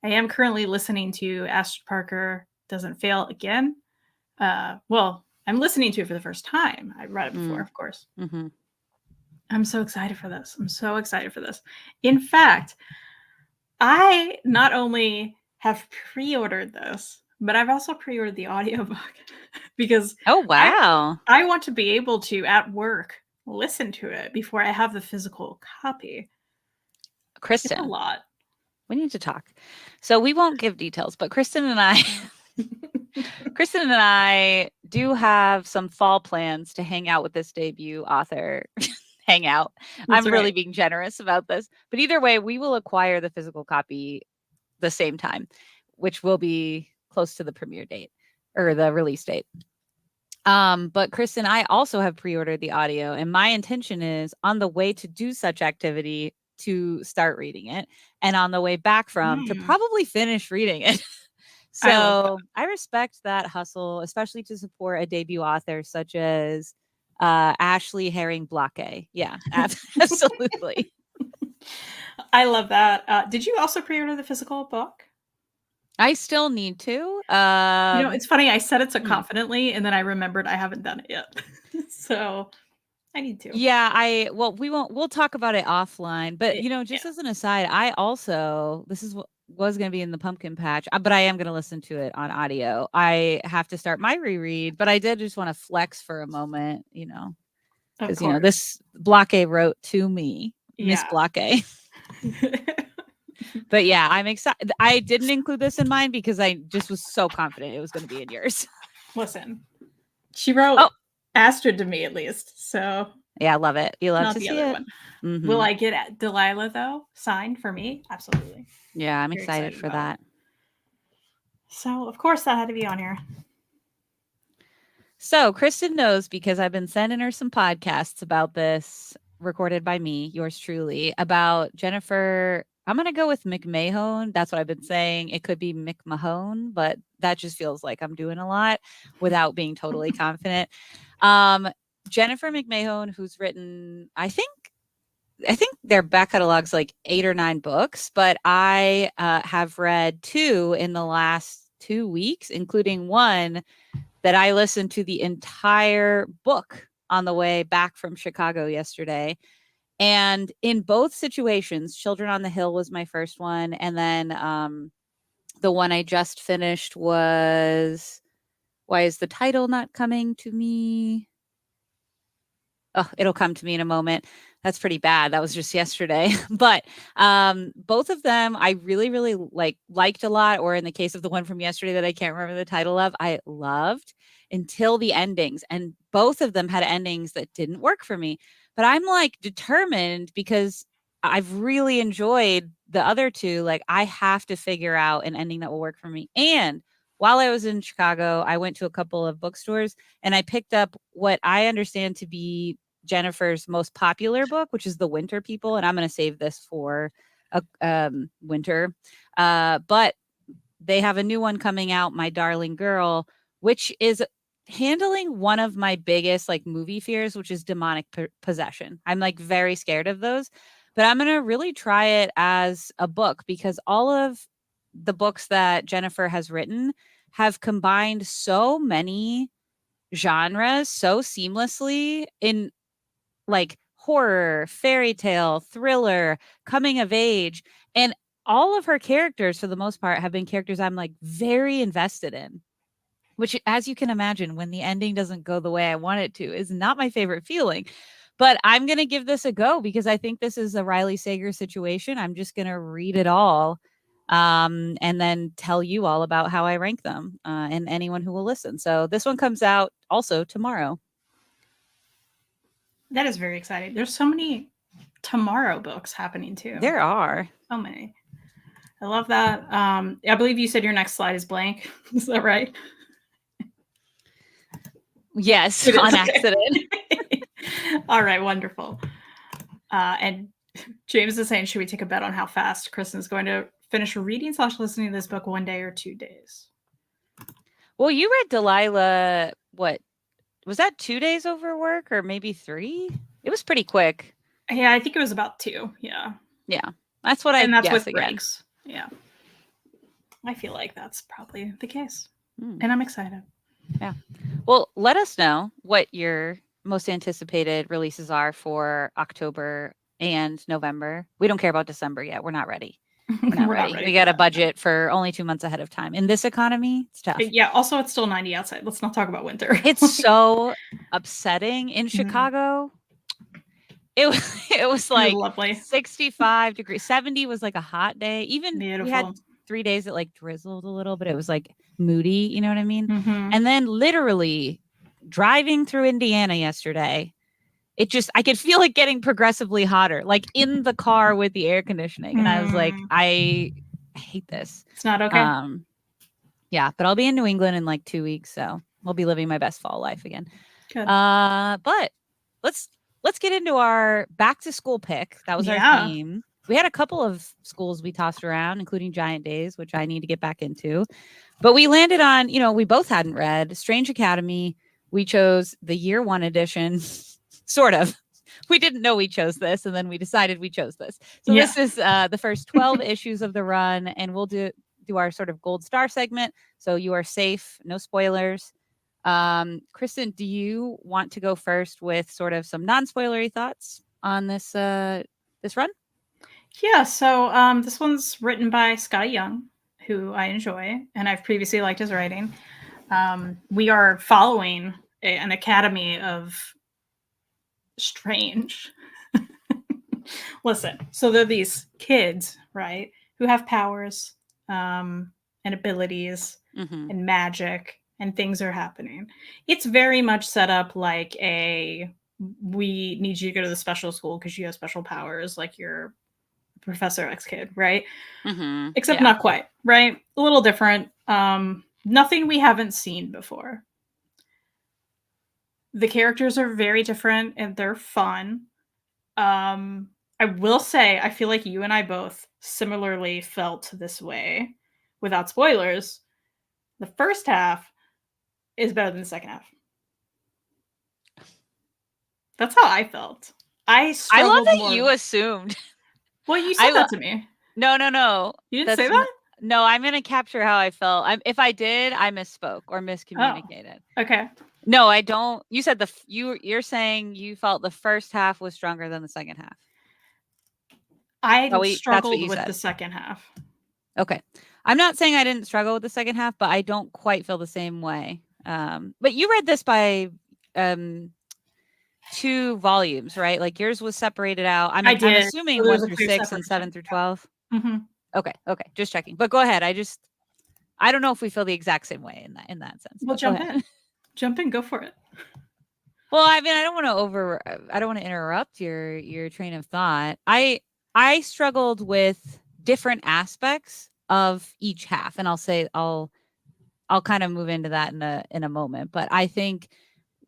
I am currently listening to Ashton Parker Doesn't Fail Again. Well, I'm listening to it for the first time. I read it before, of course. Mm-hmm. I'm so excited for this. In fact, I not only have pre-ordered this, but I've also pre-ordered the audiobook because wow, I want to be able to at work listen to it before I have the physical copy. Kristen, it's a lot. We need to talk. So we won't give details, but Kristen and I do have some fall plans to hang out with this debut author. Hang out. I'm really being generous about this, but either way, we will acquire the physical copy the same time, which will be close to the premiere date or the release date. But Kristen, I also have pre-ordered the audio, and my intention is on the way to do such activity to start reading it, and on the way back from to probably finish reading it. So I respect that hustle, especially to support a debut author such as Ashley Herring Blockay. Yeah, absolutely. I love that. Did you also pre-order the physical book? I still need to. It's funny. I said it so confidently, and then I remembered I haven't done it yet. So I need to. Yeah, we'll talk about it offline. But just as an aside, I also, this is what was going to be in the pumpkin patch, but I am going to listen to it on audio. I have to start my reread, but I did just want to flex for a moment, because this Blockay wrote to me, Miss Blockay. But yeah, I'm excited. I didn't include this in mine because I just was so confident it was going to be in yours. Listen, she wrote Astrid to me at least, so yeah, I love it. You love not to the see other it. one. Mm-hmm. Will I get Delilah though signed for me? Absolutely. Yeah, I'm Very excited for that. So of course that had to be on here. So Kristen knows because I've been sending her some podcasts about this, recorded by me, yours truly, about Jennifer. I'm going to go with McMahon. That's what I've been saying. It could be McMahon, but that just feels like I'm doing a lot without being totally confident. Jennifer McMahon, who's written, I think their back catalog's like 8 or 9 books, but I have read 2 in the last 2 weeks, including one that I listened to the entire book on the way back from Chicago yesterday. And in both situations, Children on the Hill was my first one. And then the one I just finished was Why is the Title Not Coming to Me? Oh, it'll come to me in a moment. That's pretty bad. That was just yesterday. But both of them I really, really liked a lot. Or in the case of the one from yesterday that I can't remember the title of, I loved until the endings. And both of them had endings that didn't work for me. But I'm like determined because I've really enjoyed the other 2. Like I have to figure out an ending that will work for me. And while I was in Chicago, I went to a couple of bookstores and I picked up what I understand to be Jennifer's most popular book, which is The Winter People. And I'm going to save this for winter. But they have a new one coming out, My Darling Girl, which is handling one of my biggest like movie fears, which is demonic possession. I'm like very scared of those, but I'm going to really try it as a book because all of the books that Jennifer has written have combined so many genres so seamlessly in like horror, fairy tale, thriller, coming of age. And all of her characters, for the most part, have been characters I'm like very invested in, which, as you can imagine, when the ending doesn't go the way I want it to, is not my favorite feeling. But I'm going to give this a go because I think this is a Riley Sager situation. I'm just going to read it all and then tell you all about how I rank them and anyone who will listen. So this one comes out also tomorrow. That is very exciting. There's so many tomorrow books happening too. There are. So many. I love that. I believe you said your next slide is blank. Is that right? Yes, on accident. All right, wonderful. And James is saying, should we take a bet on how fast Kristen's going to finish reading / listening to this book, 1 day or 2 days? Well, you read Delilah, what? Was that 2 days over work or maybe 3? It was pretty quick. Yeah, I think it was about 2. Yeah. Yeah. That's what I that's guess with again. breaks. Yeah. I feel like that's probably the case. And I'm excited. Yeah. Well, let us know what your most anticipated releases are for October and November. We don't care about December yet. We're not ready. We're not ready. We got a budget for only 2 months ahead of time. In this economy, it's tough. Yeah. Also, it's still 90 outside. Let's not talk about winter. It's so upsetting in Chicago. It was like lovely. 65 degrees. 70 was like a hot day. Even Beautiful. we had 3 days that like drizzled a little, but it was like moody. You know what I mean? Mm-hmm. And then literally driving through Indiana yesterday, I could feel it getting progressively hotter, like in the car with the air conditioning. And I was like, I hate this. It's not okay. Yeah, but I'll be in New England in like 2 weeks. So we'll be living my best fall life again. Good. But let's get into our back to school pick. That was our theme. We had a couple of schools we tossed around, including Giant Days, which I need to get back into. But we landed on, we both hadn't read Strange Academy. We chose the year 1 edition, sort of. We didn't know we chose this, and then we decided we chose this. So this is the first 12 issues of the run, and we'll do our sort of gold star segment. So you are safe, no spoilers. Kristen, do you want to go first with sort of some non-spoilery thoughts on this run? Yeah, so this one's written by Scotty Young, who I enjoy, and I've previously liked his writing. We are following an academy of strange. Listen, so they're these kids, right? who have powers and abilities Mm-hmm. and magic, and things are happening. It's very much set up like we need you to go to the special school because you have special powers, like you're Professor X kid, right? Mm-hmm. Except Yeah. not quite, right? A little different. Nothing we haven't seen before. The characters are very different and they're fun. I will say, I feel like you and I both similarly felt this way. Without spoilers, the first half is better than the second half. That's how I felt. I I love struggled that more. you assumed. Well, you said I that to me. No. You didn't say That's that? no. I'm gonna capture how I felt. If I did, I misspoke or Oh, miscommunicated. okay. No, I don't. You said you're saying you felt the first half was stronger than the second half. I That's what struggled you with said. the second half. Okay. I'm not saying I didn't struggle with the second half, but I don't quite feel the same way. But you read this by 2 volumes, right? Like yours was separated out. I I'm did. assuming So there's 1 a through clear 6 and 7 separation. through 12. Mm-hmm. Okay. Just checking. But go ahead. I don't know if we feel the exact same way in that sense. Well, But go jump ahead. in. Jump in. Go for it. Well, I mean, I don't want to interrupt your train of thought. I struggled with different aspects of each half, and I'll kind of move into that in a moment. But I think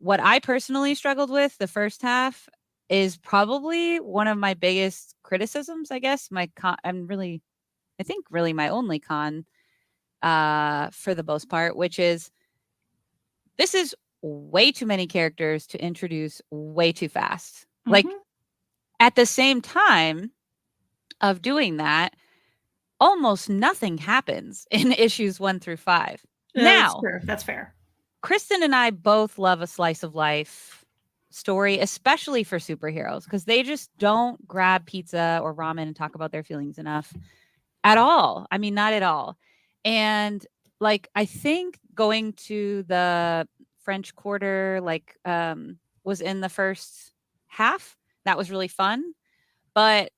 what I personally struggled with the first half is probably one of my biggest criticisms, I guess. I think really my only con for the most part, which is this is way too many characters to introduce way too fast. Mm-hmm. Like at the same time of doing that, almost nothing happens in issues 1 through 5. That's Now, true. That's fair. Kristen and I both love a slice of life story, especially for superheroes, because they just don't grab pizza or ramen and talk about their feelings enough at all. I mean, not at all. And like, I think going to the French Quarter, was in the first half. That was really fun. But,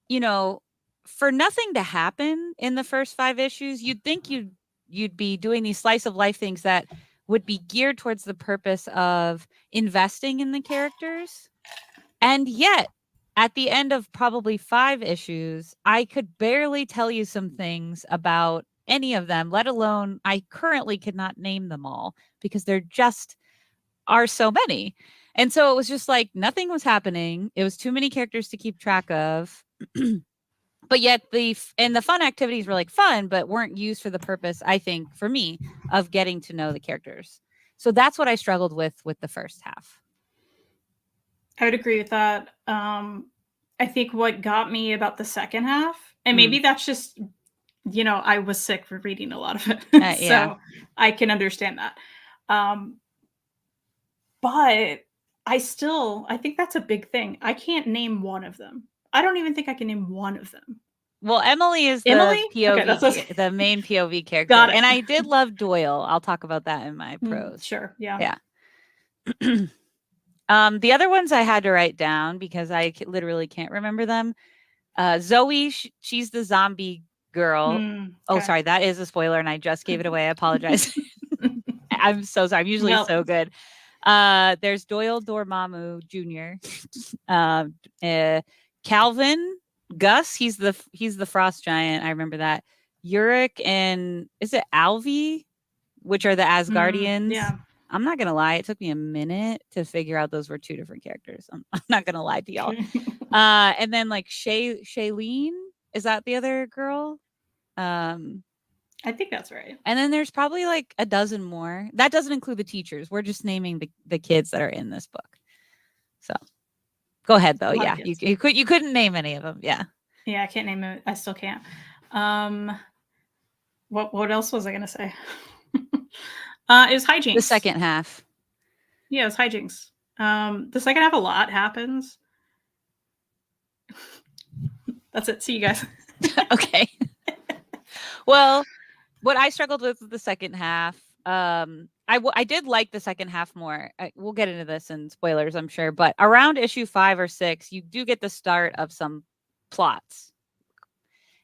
you know, for nothing to happen in the first 5 issues, you'd think you'd be doing these slice of life things that would be geared towards the purpose of investing in the characters. And yet, at the end of probably 5 issues, I could barely tell you some things about any of them, let alone I currently could not name them all because there just are so many. And so it was just like nothing was happening. It was too many characters to keep track of. But yet the fun activities were like fun, but weren't used for the purpose, I think, for me, of getting to know the characters. So that's what I struggled with the first half. I would agree with that. I think what got me about the second half, and maybe that's just, I was sick for reading a lot of it. Yeah. So I can understand that. But I think that's a big thing. I can't name one of them. I don't even think I can name one of them. Well, Emily is the Emily? Okay, POV, the main POV character. Got it. And I did love Doyle. I'll talk about that in my prose. Sure, yeah. Yeah. The other ones I had to write down because I literally can't remember them. Zoe, she's the zombie girl. Okay. Oh, sorry, that is a spoiler, and I just gave it away. I apologize. I'm so sorry. I'm usually so good. There's Doyle Dormammu Jr. Calvin Gus. He's the frost giant. I remember that. Uric and is it Alvi, which are the Asgardians? Yeah. I'm not gonna lie. It took me a minute to figure out those were 2 different characters. I'm not gonna lie to y'all. And then like Shailene, is that the other girl? I think that's right. And then there's probably like a dozen more. That doesn't include the teachers. We're just naming the kids that are in this book. So go ahead though. Yeah, you couldn't name any of them. Yeah. Yeah, I can't name it. I still can't. What else was I gonna say? It was hijinks. The second half. Yeah, it was hijinks. The second half, a lot happens. That's it. See you guys. Okay. Well, what I struggled with the second half, I did like the second half more. We'll get into this in spoilers, I'm sure, but around issue 5 or 6, you do get the start of some plots.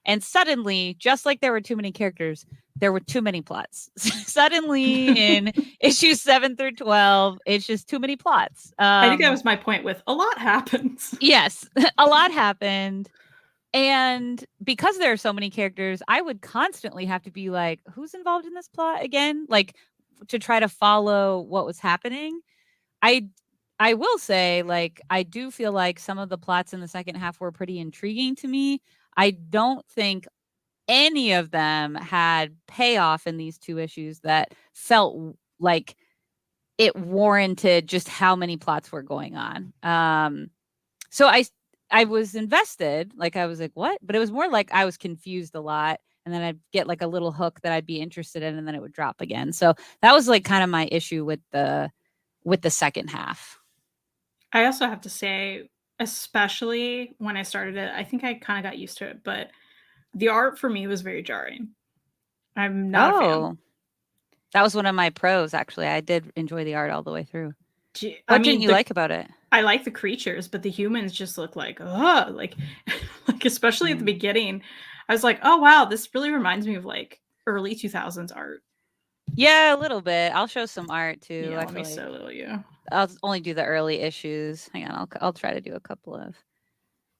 And suddenly, just like there were too many characters, there were too many plots. Suddenly, in issues 7 through 12, it's just too many plots. I think that was my point with a lot happens. Yes, a lot happened. And because there are so many characters, I would constantly have to be like, who's involved in this plot again? Like, to try to follow what was happening. I will say, like, I do feel like some of the plots in the second half were pretty intriguing to me. I don't think any of them had payoff in these 2 issues that felt like it warranted just how many plots were going on. So I was invested, like, I was like, "What?" But it was more like I was confused a lot, and then I'd get, like, a little hook that I'd be interested in, and then it would drop again. So that was, like, kinda my issue with the second half. I also have to say, especially when I started it, I think I kind of got used to it, but the art for me was very jarring. I'm not a fan. Oh, that was one of my pros, actually. I did enjoy the art all the way through. I What didn't mean, you like about it? I like the creatures, but the humans just look like, ugh, like, like especially at the beginning, I was like, oh wow, this really reminds me of like early 2000s art. Yeah, a little bit. I'll show some art too. Yeah, I let feel me like solo you. I'll only do the early issues. Hang on, I'll try to do a couple of.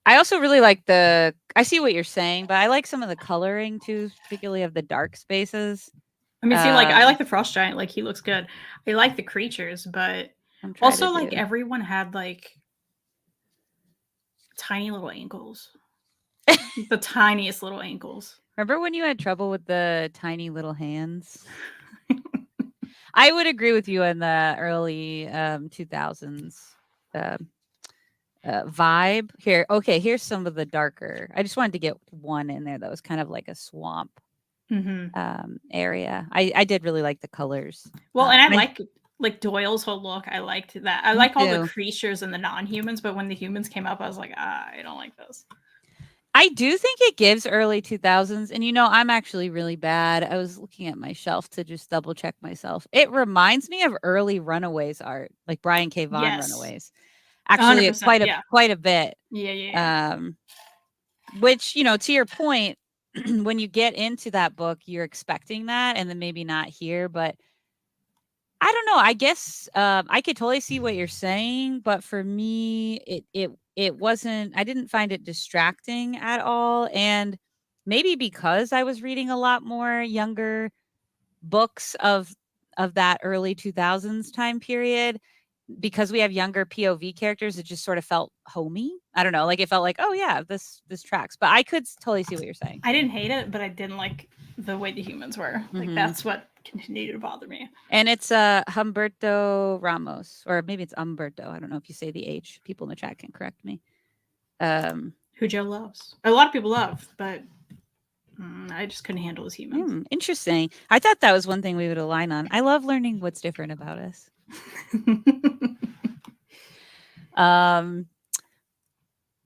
I also really like the. I see what you're saying, but I like some of the coloring too, particularly of the dark spaces. I mean, see, like I like the frost giant, like he looks good. I like the creatures, but I'm trying to also like do. everyone had like tiny little ankles. The tiniest little ankles. Remember when you had trouble with the tiny little hands? I would agree with you in the early 2000s vibe. Here, okay, here's some of the darker. I just wanted to get one in there that was kind of like a swamp area. I did really like the colors. Well, and I like Doyle's whole look. I liked that. I like all the creatures and the non-humans, but when the humans came up, I was like, I don't like this. I do think it gives early 2000s, and I'm actually really bad. I was looking at my shelf to just double check myself. It reminds me of early Runaways art, like Brian K. Vaughan Runaways. Actually, 100%, quite a bit. Yeah. Which, to your point, when you get into that book, you're expecting that, and then maybe not here, but I don't know. I guess I could totally see what you're saying, but for me, it wasn't. I didn't find it distracting at all, and maybe because I was reading a lot more younger books of that early 2000s time period, because we have younger POV characters, it just sort of felt homey. I don't know, like it felt like, oh yeah, this tracks. But I could totally see what you're saying. I didn't hate it, but I didn't like the way the humans were. Like that's what continued to bother me. And it's Humberto Ramos, or maybe it's Umberto. I don't know if you say the H. People in the chat can correct me. Who Joe loves. A lot of people love, but I just couldn't handle his humans. Interesting. I thought that was one thing we would align on. I love learning what's different about us.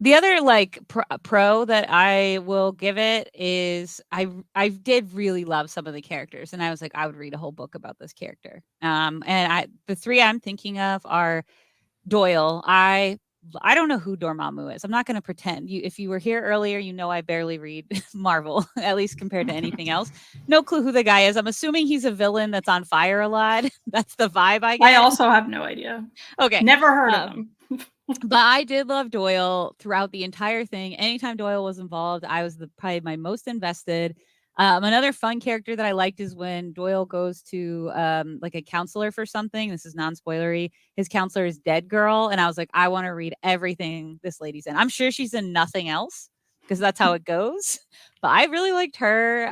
The other like pro that I will give it is I did really love some of the characters, and I was like, I would read a whole book about this character. And the 3 I'm thinking of are Doyle. I don't know who Dormammu is. I'm not going to pretend. If you were here earlier, I barely read Marvel, at least compared to anything else. No clue who the guy is. I'm assuming he's a villain that's on fire a lot. That's the vibe I get. I also have no idea. Okay. Never heard of him. But I did love Doyle throughout the entire thing. Anytime Doyle was involved, I was probably my most invested. Another fun character that I liked is when Doyle goes to like a counselor for something. This is non-spoilery. His counselor is Dead Girl, and I was like, I want to read everything this lady's in. I'm sure she's in nothing else because that's how it goes. But I really liked her.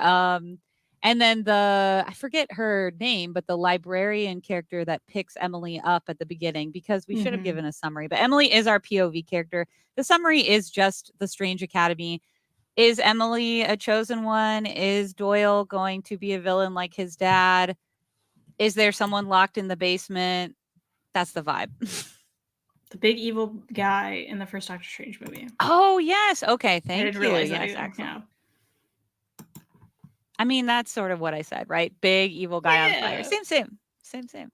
And then I forget her name, but the librarian character that picks Emily up at the beginning, because we should have given a summary. But Emily is our POV character. The summary is just the Strange Academy. Is Emily a chosen one? Is Doyle going to be a villain like his dad? Is there someone locked in the basement? That's the vibe. The big evil guy in the first Doctor Strange movie. Oh, yes. Okay. Thank you. I didn't realize yes, that excellent. Yeah. I mean, that's sort of what I said, right? Big evil guy on fire. Same.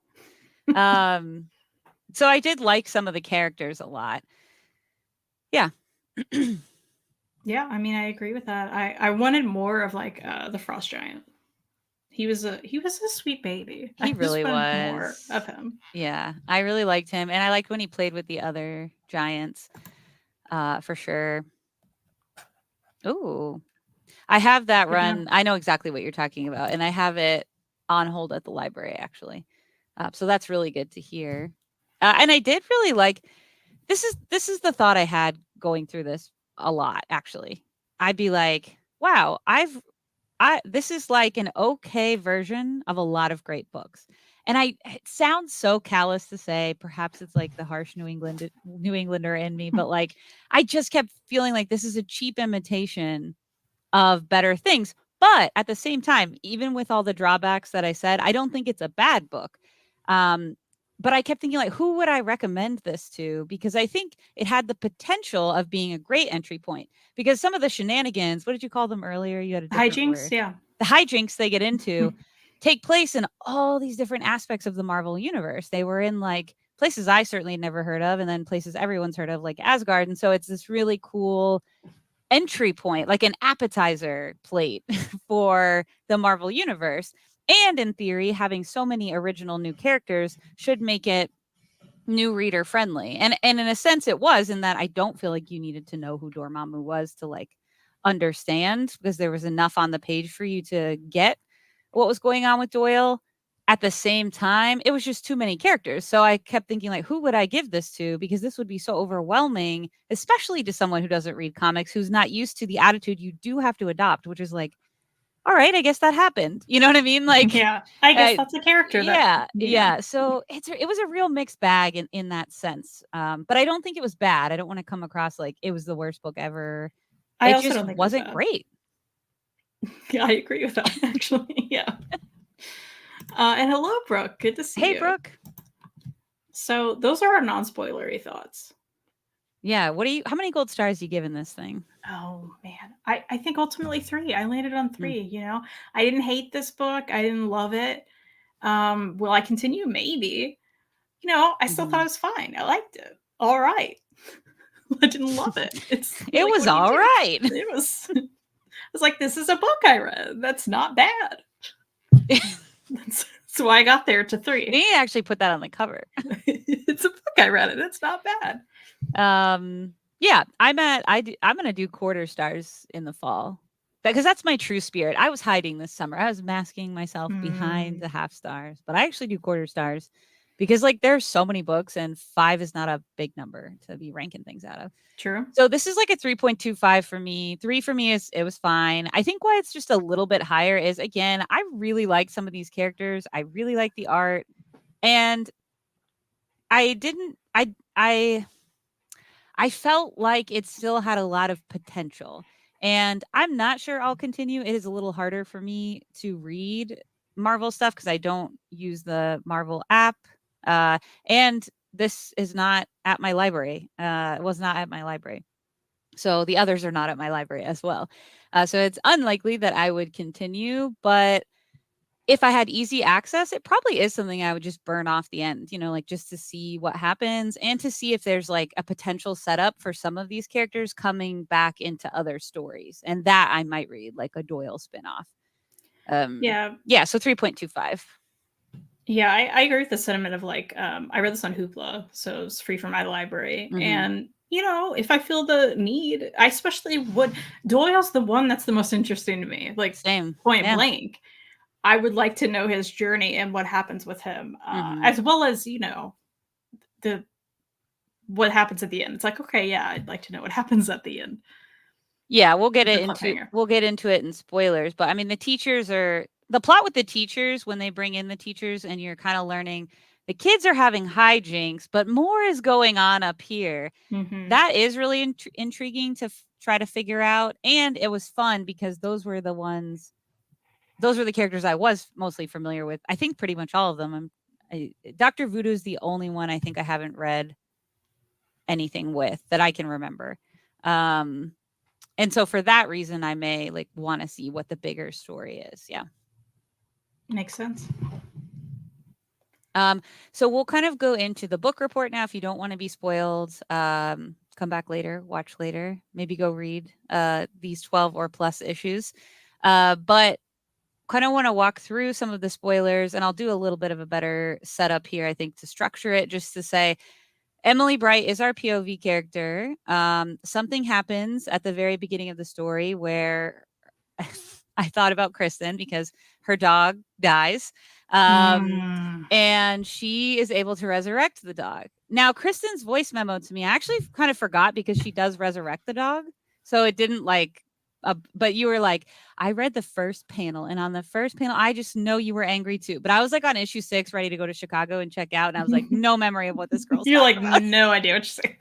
So I did like some of the characters a lot. Yeah. Yeah, I mean, I agree with that. I wanted more of like the Frost Giant. He was a sweet baby. He I just really wanted more of was. him. Yeah, I really liked him, and I liked when he played with the other giants, for sure. Ooh, I have that Good to know. run. I know exactly what you're talking about, and I have it on hold at the library actually. So that's really good to hear. And I did really like this is the thought I had going through this a lot actually. I'd be like, "Wow, I this is like an okay version of a lot of great books." And it sounds so callous to say, perhaps it's like the harsh New Englander in me, but like I just kept feeling like this is a cheap imitation of better things. But at the same time, even with all the drawbacks that I said, I don't think it's a bad book. Um, but I kept thinking, like, who would I recommend this to? Because I think it had the potential of being a great entry point. Because some of the shenanigans, what did you call them earlier? You had a different Hijinks, word. yeah. The hijinks they get into take place in all these different aspects of the Marvel universe. They were in like places I certainly had never heard of, and then places everyone's heard of, like Asgard. And so it's this really cool entry point, like an appetizer plate for the Marvel universe. And in theory, having so many original new characters should make it new reader friendly. And in a sense it was, in that I don't feel like you needed to know who Dormammu was to like understand, because there was enough on the page for you to get what was going on with Doyle. At the same time, it was just too many characters. So I kept thinking, like, who would I give this to? Because this would be so overwhelming, especially to someone who doesn't read comics, who's not used to the attitude you do have to adopt, which is like, all right, I guess that happened. You know what I mean? Like, Yeah, I guess uh, that's a character that yeah, yeah. So it was a real mixed bag in that sense. But I don't think it was bad. I don't want to come across like it was the worst book ever. I It also just don't think it was wasn't bad. great. Yeah, I agree with that actually. Yeah. And hello, Brooke. Good to see Hey, you. Brooke. So those are our non-spoilery thoughts. Yeah. How many gold stars you giving this thing? Oh man, I think ultimately 3. I landed on Mm, 3. I didn't hate this book. I didn't love it. Will I continue? Maybe. I still thought mhm. it was fine. I liked it. All right. I didn't love it. It's It like, was what do you all do? right. It was. I was like, this is a book I read. That's not bad. That's why I got there to You 3. need to actually put that on the cover. It's a book I read, and it's not bad. Yeah, I'm gonna do quarter stars in the fall, because that's my true spirit. I was hiding this summer. I was masking myself behind Hmm, the half stars, but I actually do quarter stars because like there's so many books and 5 is not a big number to be ranking things out of. true. So this is like a 3.25 for me. 3 for me is it was fine. I think why it's just a little bit higher is, again, I really like some of these characters. I really like the art, and I didn't I felt like it still had a lot of potential. And I'm not sure I'll continue. It is a little harder for me to read Marvel stuff because I don't use the Marvel app. And this is not at my library. It was not at my library. So the others are not at my library as well. So it's unlikely that I would continue. But if I had easy access, it probably is something I would just burn off the end, like just to see what happens and to see if there's like a potential setup for some of these characters coming back into other stories. And that I might read, like a Doyle spinoff. Yeah, Yeah, so 3.25. yeah, I agree with the sentiment of like, I read this on Hoopla, so it's free from my library. Hmm. And if I feel the need, I especially would. Doyle's the one that's the most interesting to me, like Same. point Yeah. blank. I would like to know his journey and what happens with him, Hmm. as well as the what happens at the end. It's like, okay, yeah, I'd like to know what happens at the end. Yeah, The cliffhanger. we'll get into it in spoilers, but I mean the plot with the teachers, when they bring in the teachers and you're kind of learning the kids are having hijinks, but more is going on up here. Hmm. That is really intriguing to try to figure out, and it was fun because those were the characters I was mostly familiar with. I think pretty much all of them. Dr. Voodoo is the only one I think I haven't read anything with that I can remember. Um and so for that reason, I may like want to see what the bigger story is. Yeah. Makes sense. Um, so we'll kind of go into the book report now if you don't want to be spoiled. come back later, watch later, maybe go read these 12 or plus issues. But kind of want to walk through some of the spoilers, and I'll do a little bit of a better setup here, I think, to structure it, just to say Emily Bright is our POV character. Something happens at the very beginning of the story where I thought about Kristen because her dog dies. Mm. And she is able to resurrect the dog. Now, Kristen's voice memo to me, I actually kind of forgot because she does resurrect the dog. So it didn't like, but you were like, I read the first panel, and on the first panel, I just know you were angry too. But I was like on issue 6, ready to go to Chicago and check out. And I was like, no memory of what this girl's You're talking like, about. no idea what you're saying.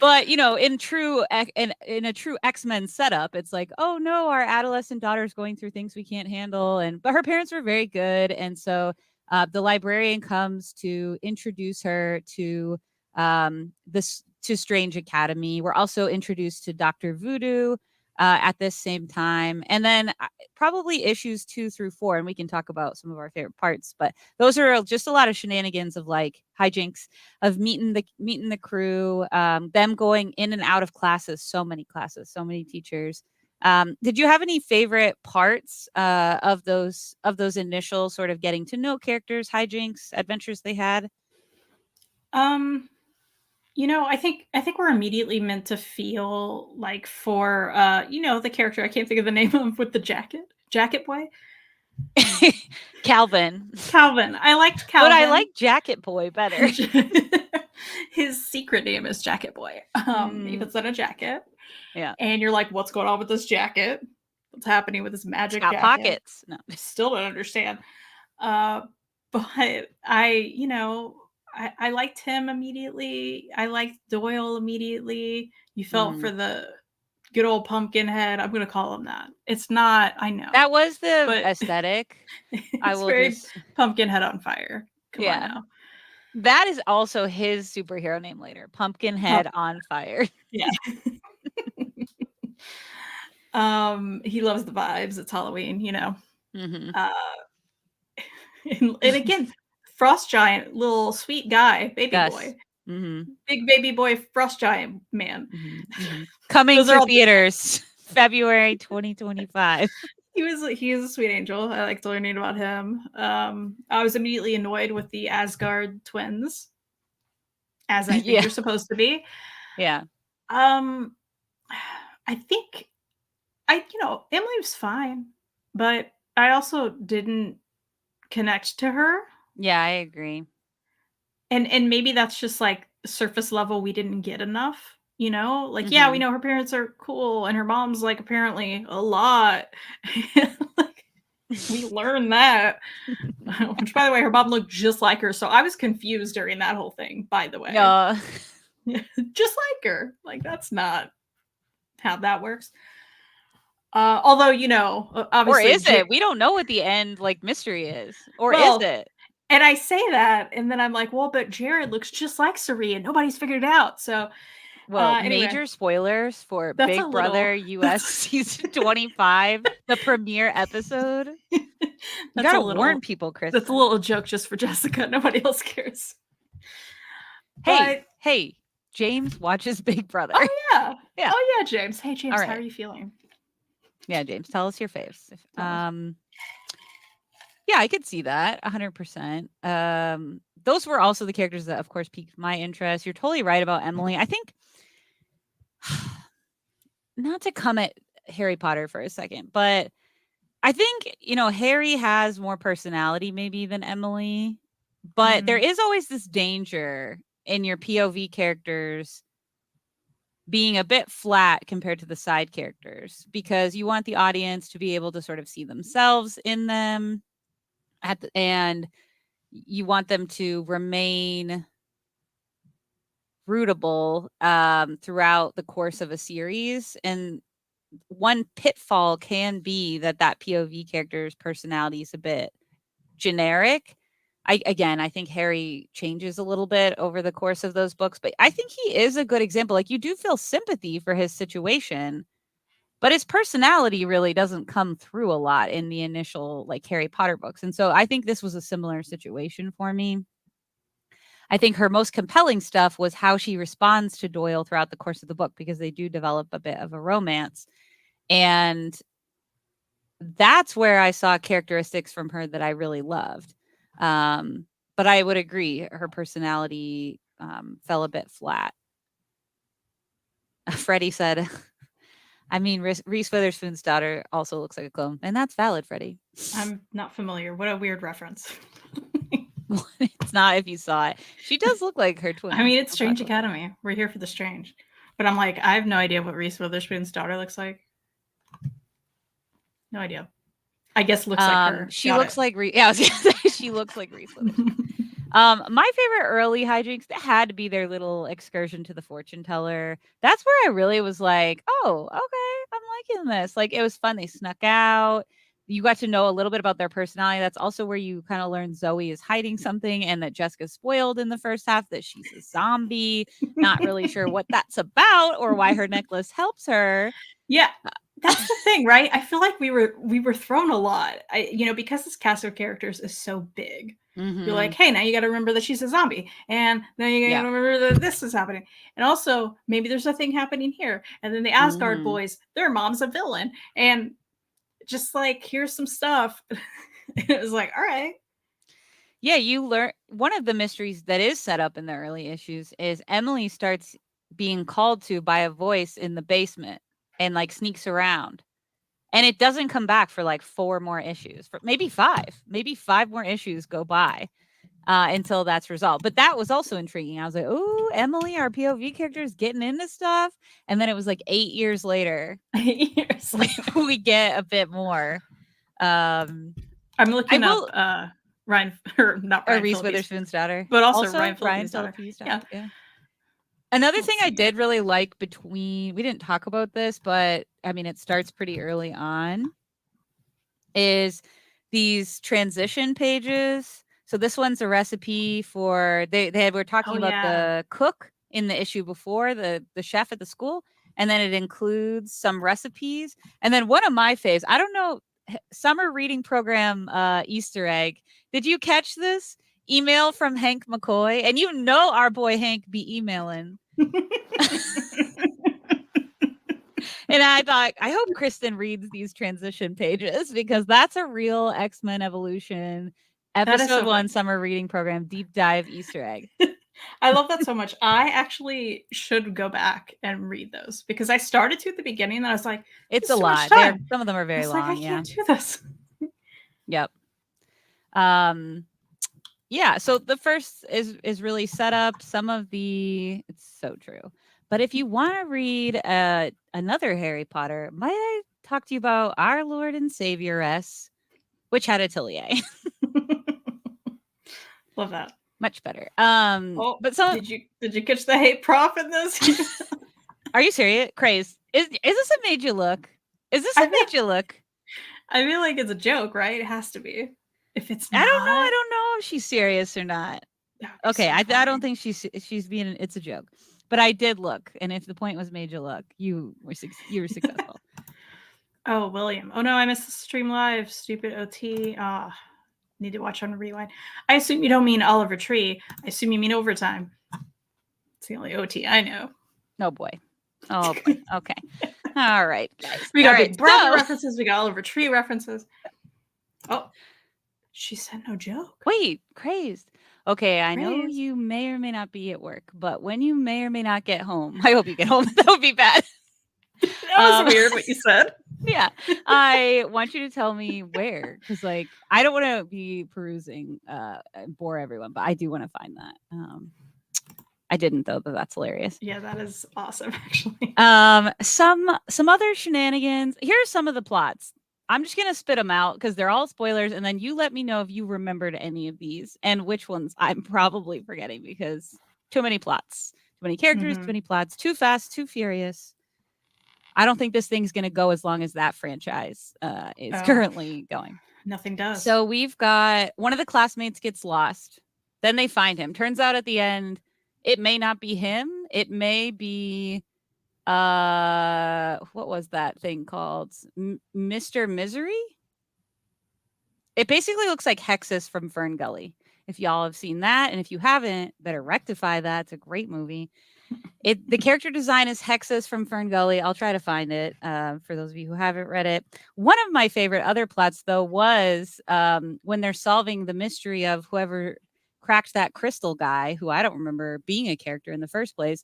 But, you know, in a true X-Men setup, it's like, oh no, our adolescent daughter's going through things we can't handle. But her parents were very good. And so the librarian comes to introduce her to this to Strange Academy. We're also introduced to Dr. Voodoo at this same time. And then probably issues 2 through 4, and we can talk about some of our favorite parts, but those are just a lot of shenanigans of like hijinks of meeting the crew, them going in and out of classes, so many teachers. Did you have any favorite parts of those initial sort of getting to know characters, hijinks, adventures they had? You know, I think we're immediately meant to feel like for you know, the character I can't think of the name of with the jacket boy. Calvin. I liked Calvin. But I like Jacket Boy better. His secret name is Jacket Boy. He puts on a jacket. Yeah. And you're like, what's going on with this jacket? What's happening with this magic jacket? Pockets. No. Still don't understand. But I liked him immediately. I liked Doyle immediately. You felt for the good old Pumpkinhead. I'm going to call him that. It's not, I know. That was the aesthetic. I will just Pumpkinhead on fire. Come on now. That is also his superhero name later. Pumpkinhead on fire. Yeah. He loves the vibes. It's Halloween, you know. Mm-hmm. And again, Frost Giant, little sweet guy, baby boy. Mm-hmm. Big baby boy Frost Giant man. Mm-hmm. Coming to theaters February 2025. He is a sweet angel. I liked learning about him. I was immediately annoyed with the Asgard twins, as I think you're supposed to be. Yeah. I think Emily was fine, but I also didn't connect to her. Yeah, I agree. And maybe that's just like surface level. We didn't get enough, you know, like, yeah, we know her parents are cool and her mom's like apparently a lot. Like, we learned that. Which, by the way, her mom looked just like her. So I was confused during that whole thing, by the way. Just like her. Like, that's not how that works. Although, you know, obviously. Or is it? We don't know what the end like mystery is. Or is it? And I say that, and then I'm like, well, but Jared looks just like Suri, and nobody's figured it out. So, anyway, major spoilers for Big Brother US season 25, the premiere episode. You gotta warn people, Chris. That's a little joke just for Jessica. Nobody else cares. Hey, James watches Big Brother. Oh yeah. Oh yeah, James. Hey James, how are you feeling? Yeah, James, tell us your faves. Yeah, I could see that 100%. Those were also the characters that, of course, piqued my interest. You're totally right about Emily. I think, not to come at Harry Potter for a second, but I think, you know, Harry has more personality maybe than Emily, but there is always this danger in your POV characters being a bit flat compared to the side characters, because you want the audience to be able to sort of see themselves in them and you want them to remain rootable throughout the course of a series. And one pitfall can be that POV character's personality is a bit generic. I think Harry changes a little bit over the course of those books, but I think he is a good example. Like, you do feel sympathy for his situation, but his personality really doesn't come through a lot in the initial like Harry Potter books. And so I think this was a similar situation for me. I think her most compelling stuff was how she responds to Doyle throughout the course of the book, because they do develop a bit of a romance. And that's where I saw characteristics from her that I really loved. But I would agree, her personality fell a bit flat. Freddie said, I mean, Reese Witherspoon's daughter also looks like a clone. And that's valid, Freddie. I'm not familiar. What a weird reference. It's not if you saw it. She does look like her twin. I mean, it's Strange Academy. We're here for the strange. But I'm like, I have no idea what Reese Witherspoon's daughter looks like. No idea. I guess looks like her. She looks like Reese. Yeah, I was gonna say she looks like Reese Witherspoon. My favorite early hijinks, that had to be their little excursion to the fortune teller. That's where I really was like, oh, okay, I'm liking this. Like, it was fun. They snuck out. You got to know a little bit about their personality. That's also where you kind of learn Zoe is hiding something, and that Jessica's spoiled in the first half, that she's a zombie. Not really sure what that's about or why her necklace helps her. Yeah. That's the thing, right? I feel like we were thrown a lot. Because this cast of characters is so big. Mm-hmm. You're like, hey, now you got to remember that she's a zombie, and now you got to remember that this is happening, and also maybe there's a thing happening here, and then the Asgard boys, their mom's a villain, and just like, here's some stuff. It was like, all right. Yeah, you learn one of the mysteries that is set up in the early issues is Emily starts being called to by a voice in the basement and like sneaks around. And it doesn't come back for like 4 more issues, for maybe 5. Maybe 5 more issues go by until that's resolved. But that was also intriguing. I was like, oh, Emily, our POV character, is getting into stuff. And then it was like 8 years later. 8 years later. We get a bit more. I'm looking up Ryan, or not Ryan, Reese Witherspoon's daughter. But also Ryan Phillippe's daughter. Yeah. Another thing I did really like we didn't talk about this, but I mean, it starts pretty early on, is these transition pages. So this one's a recipe for, we're talking about the cook in the issue before, the chef at the school. And then it includes some recipes. And then one of my faves, I don't know, summer reading program Easter egg. Did you catch this? Email from Hank McCoy, and our boy Hank be emailing. And I thought, I hope Kristen reads these transition pages, because that's a real X-Men Evolution episode 1 summer reading program deep dive Easter egg. I love that so much. I actually should go back and read those, because I started to at the beginning and I was like, it's a lot. Some of them are very long. Like, I can't do this. Yep. Yeah, so the first is really set up. Some of it's so true. But if you want to read another Harry Potter, might I talk to you about Our Lord and Savior S, Witch Hat Atelier? Love that. Much better. But did you catch the hate prof in this? Are you serious? Craze. Is this a made you look? Is this a made you look? I feel like it's a joke, right? It has to be. If it's not, I don't know if she's serious or not. Okay, so I don't think she's being. It's a joke, but I did look, and if the point was made you look, you were successful. Oh, William. Oh no, I missed the stream live. Stupid OT. Need to watch on rewind. I assume you don't mean Oliver Tree. I assume you mean Overtime. It's the only OT I know. Oh boy. Oh boy. Okay. All right, guys. We got Big Brother references. We got Oliver Tree references. Oh, she said no joke. Wait, crazed. Okay, I know you may or may not be at work, but when you may or may not get home, I hope you get home. That would be bad. That was weird what you said. Yeah, I want you to tell me where, because like I don't want to be perusing and bore everyone, but I do want to find that. I didn't though, but that's hilarious. Yeah, that is awesome actually. Some other shenanigans. Here's some of the plots. I'm just gonna spit them out because they're all spoilers, and then you let me know if you remembered any of these and which ones I'm probably forgetting, because too many plots, too many characters, too many plots, too fast, too furious. I don't think this thing's going to go as long as that franchise is currently going. Nothing does. So we've got one of the classmates gets lost. Then they find him. Turns out at the end, it may not be him. It may be, what was that thing called? Mr. Misery? It basically looks like Hexus from Fern Gully. if y'all have seen that. And if you haven't, better rectify that. It's a great movie. The character design is Hexus from Fern Gully. I'll try to find it for those of you who haven't read it. One of my favorite other plots, though, was when they're solving the mystery of whoever cracked that crystal guy, who I don't remember being a character in the first place.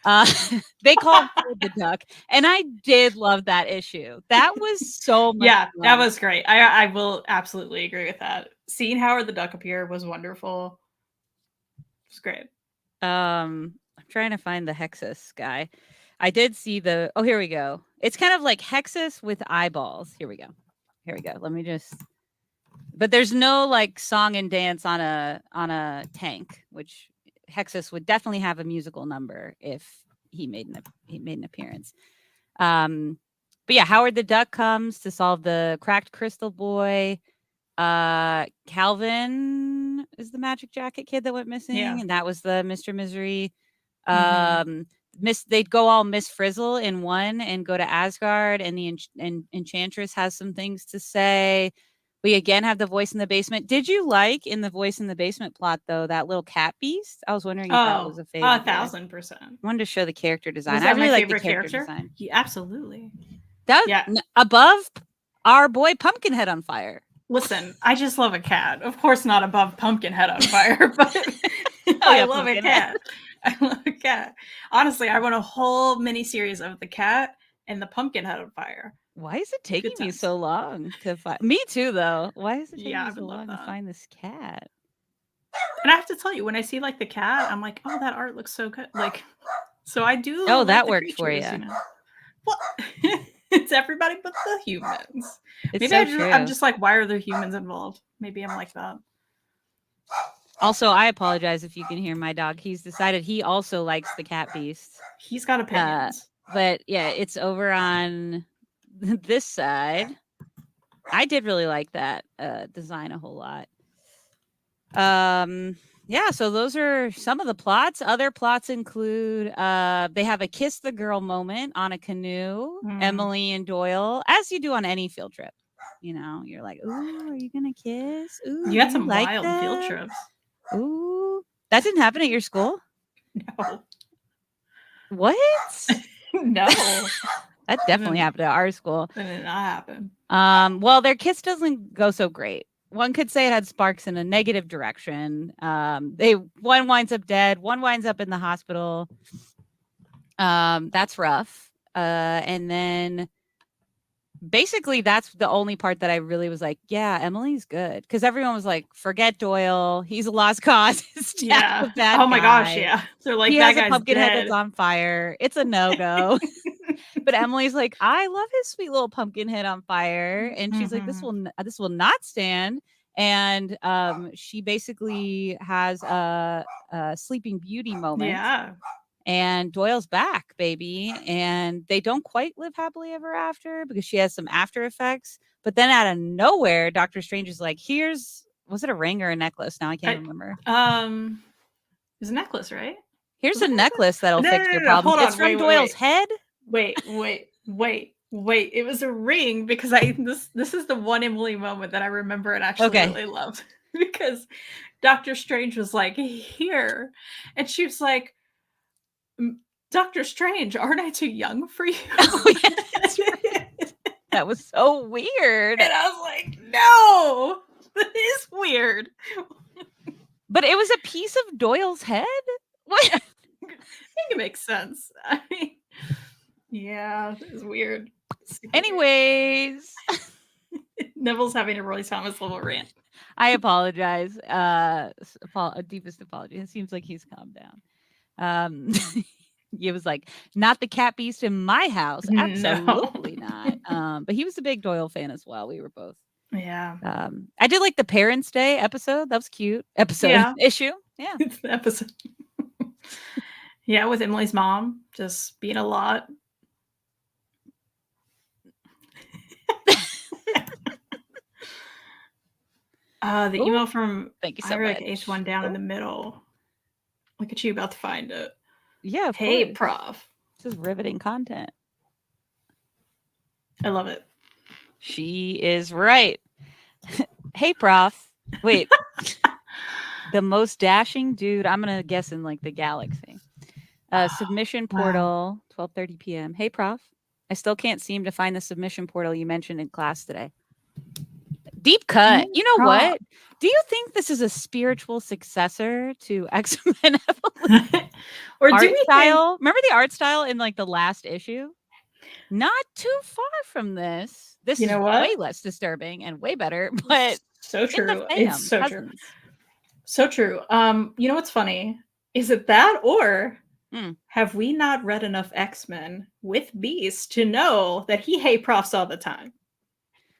They called the duck, and I did love that issue. That was so much fun. That was great. I will absolutely agree with that. Seeing Howard the Duck appear was wonderful. It was great. I'm trying to find the Hexus guy. I did see the. Oh, here we go. It's kind of like Hexus with eyeballs. Here we go. Let me just. But there's no like song and dance on a tank, which Hexus would definitely have a musical number if he made an appearance. But yeah, Howard the Duck comes to solve the cracked crystal boy. Calvin is the magic jacket kid that went missing, and that was the Mr. Misery. They'd go all Miss Frizzle in one and go to Asgard, and the Enchantress has some things to say. We again have the voice in the basement. Did you like in the voice in the basement plot though that little cat beast? I was wondering if that was a favorite. 1,000%. I wanted to show the character design. I really like the character design. Yeah, absolutely. Above our boy Pumpkinhead on fire. Listen, I just love a cat. Of course, not above Pumpkinhead on fire, but I love a cat. I love a cat. Honestly, I want a whole mini series of the cat and the Pumpkinhead on fire. Why is it taking me so long to find? Me too, though. Why is it taking me so long to find this cat? And I have to tell you, when I see like the cat, I'm like, oh, that art looks so good. Like, so I do. Oh, that worked for you. Well, it's everybody but the humans. It's Maybe I'm just like, why are there humans involved? Maybe I'm like that. Also, I apologize if you can hear my dog. He's decided he also likes the cat beast. He's got opinions. But yeah, it's over on this side. I did really like that design a whole lot. Yeah, so those are some of the plots. Other plots include they have a kiss the girl moment on a canoe, Emily and Doyle, as you do on any field trip. You know, you're like, ooh, are you gonna kiss? Ooh, you had some wild field trips. Ooh, that didn't happen at your school? No. What? No. That definitely happened at our school. That did not happen. Well, their kiss doesn't go so great. One could say it had sparks in a negative direction. One winds up dead, one winds up in the hospital. That's rough. And then basically that's the only part that I really was like, yeah, Emily's good. Because everyone was like, forget Doyle. He's a lost cause. Yeah. Oh my gosh, yeah. They're like, he that has a pumpkinhead dead. that's on fire. It's a no-go. But Emily's like, I love his sweet little pumpkin head on fire. And she's like, this will not stand. And she basically has a Sleeping Beauty moment. Yeah. And Doyle's back, baby. And they don't quite live happily ever after because she has some after effects. But then out of nowhere, Doctor Strange is like, was it a ring or a necklace? Now I can't remember. It was a necklace, right? Here's a necklace that'll fix your problem. It's from Doyle's head. Wait. It was a ring because this is the one Emily moment that I remember and actually really loved. Because Doctor Strange was like, here. And she was like, Doctor Strange, aren't I too young for you? Oh, yeah, that's right. That was so weird. And I was like, no, that is weird. But it was a piece of Doyle's head? What? I think it makes sense. I mean, yeah, it was weird. Anyways. Neville's having a Roy Thomas level rant. I apologize. Deepest apology. It seems like he's calmed down. He was like, not the cat beast in my house. Absolutely not. But he was a big Doyle fan as well. We were both. Yeah. I did like the Parents' Day episode. That was cute. Issue. Yeah. It's the episode. Yeah, with Emily's mom just being a lot. The email from thank you so much. H1 down in the middle. Look at you about to find it. Yeah. Hey, Prof. This is riveting content. I love it. She is right. Hey, Prof. Wait. The most dashing dude, I'm gonna guess in like the galaxy. Submission portal, 12:30 p.m. Hey, Prof. I still can't seem to find the submission portal you mentioned in class today. Deep cut. You know what? Do you think this is a spiritual successor to X-Men Evolution? Or art do we style? Remember the art style in like the last issue? Not too far from this. This You is know what? way less disturbing and way better, but so in the true. fam, It's so true. cousins. So true. You know what's funny? Is it that, or have we not read enough X-Men with Beast to know that he hey profs all the time?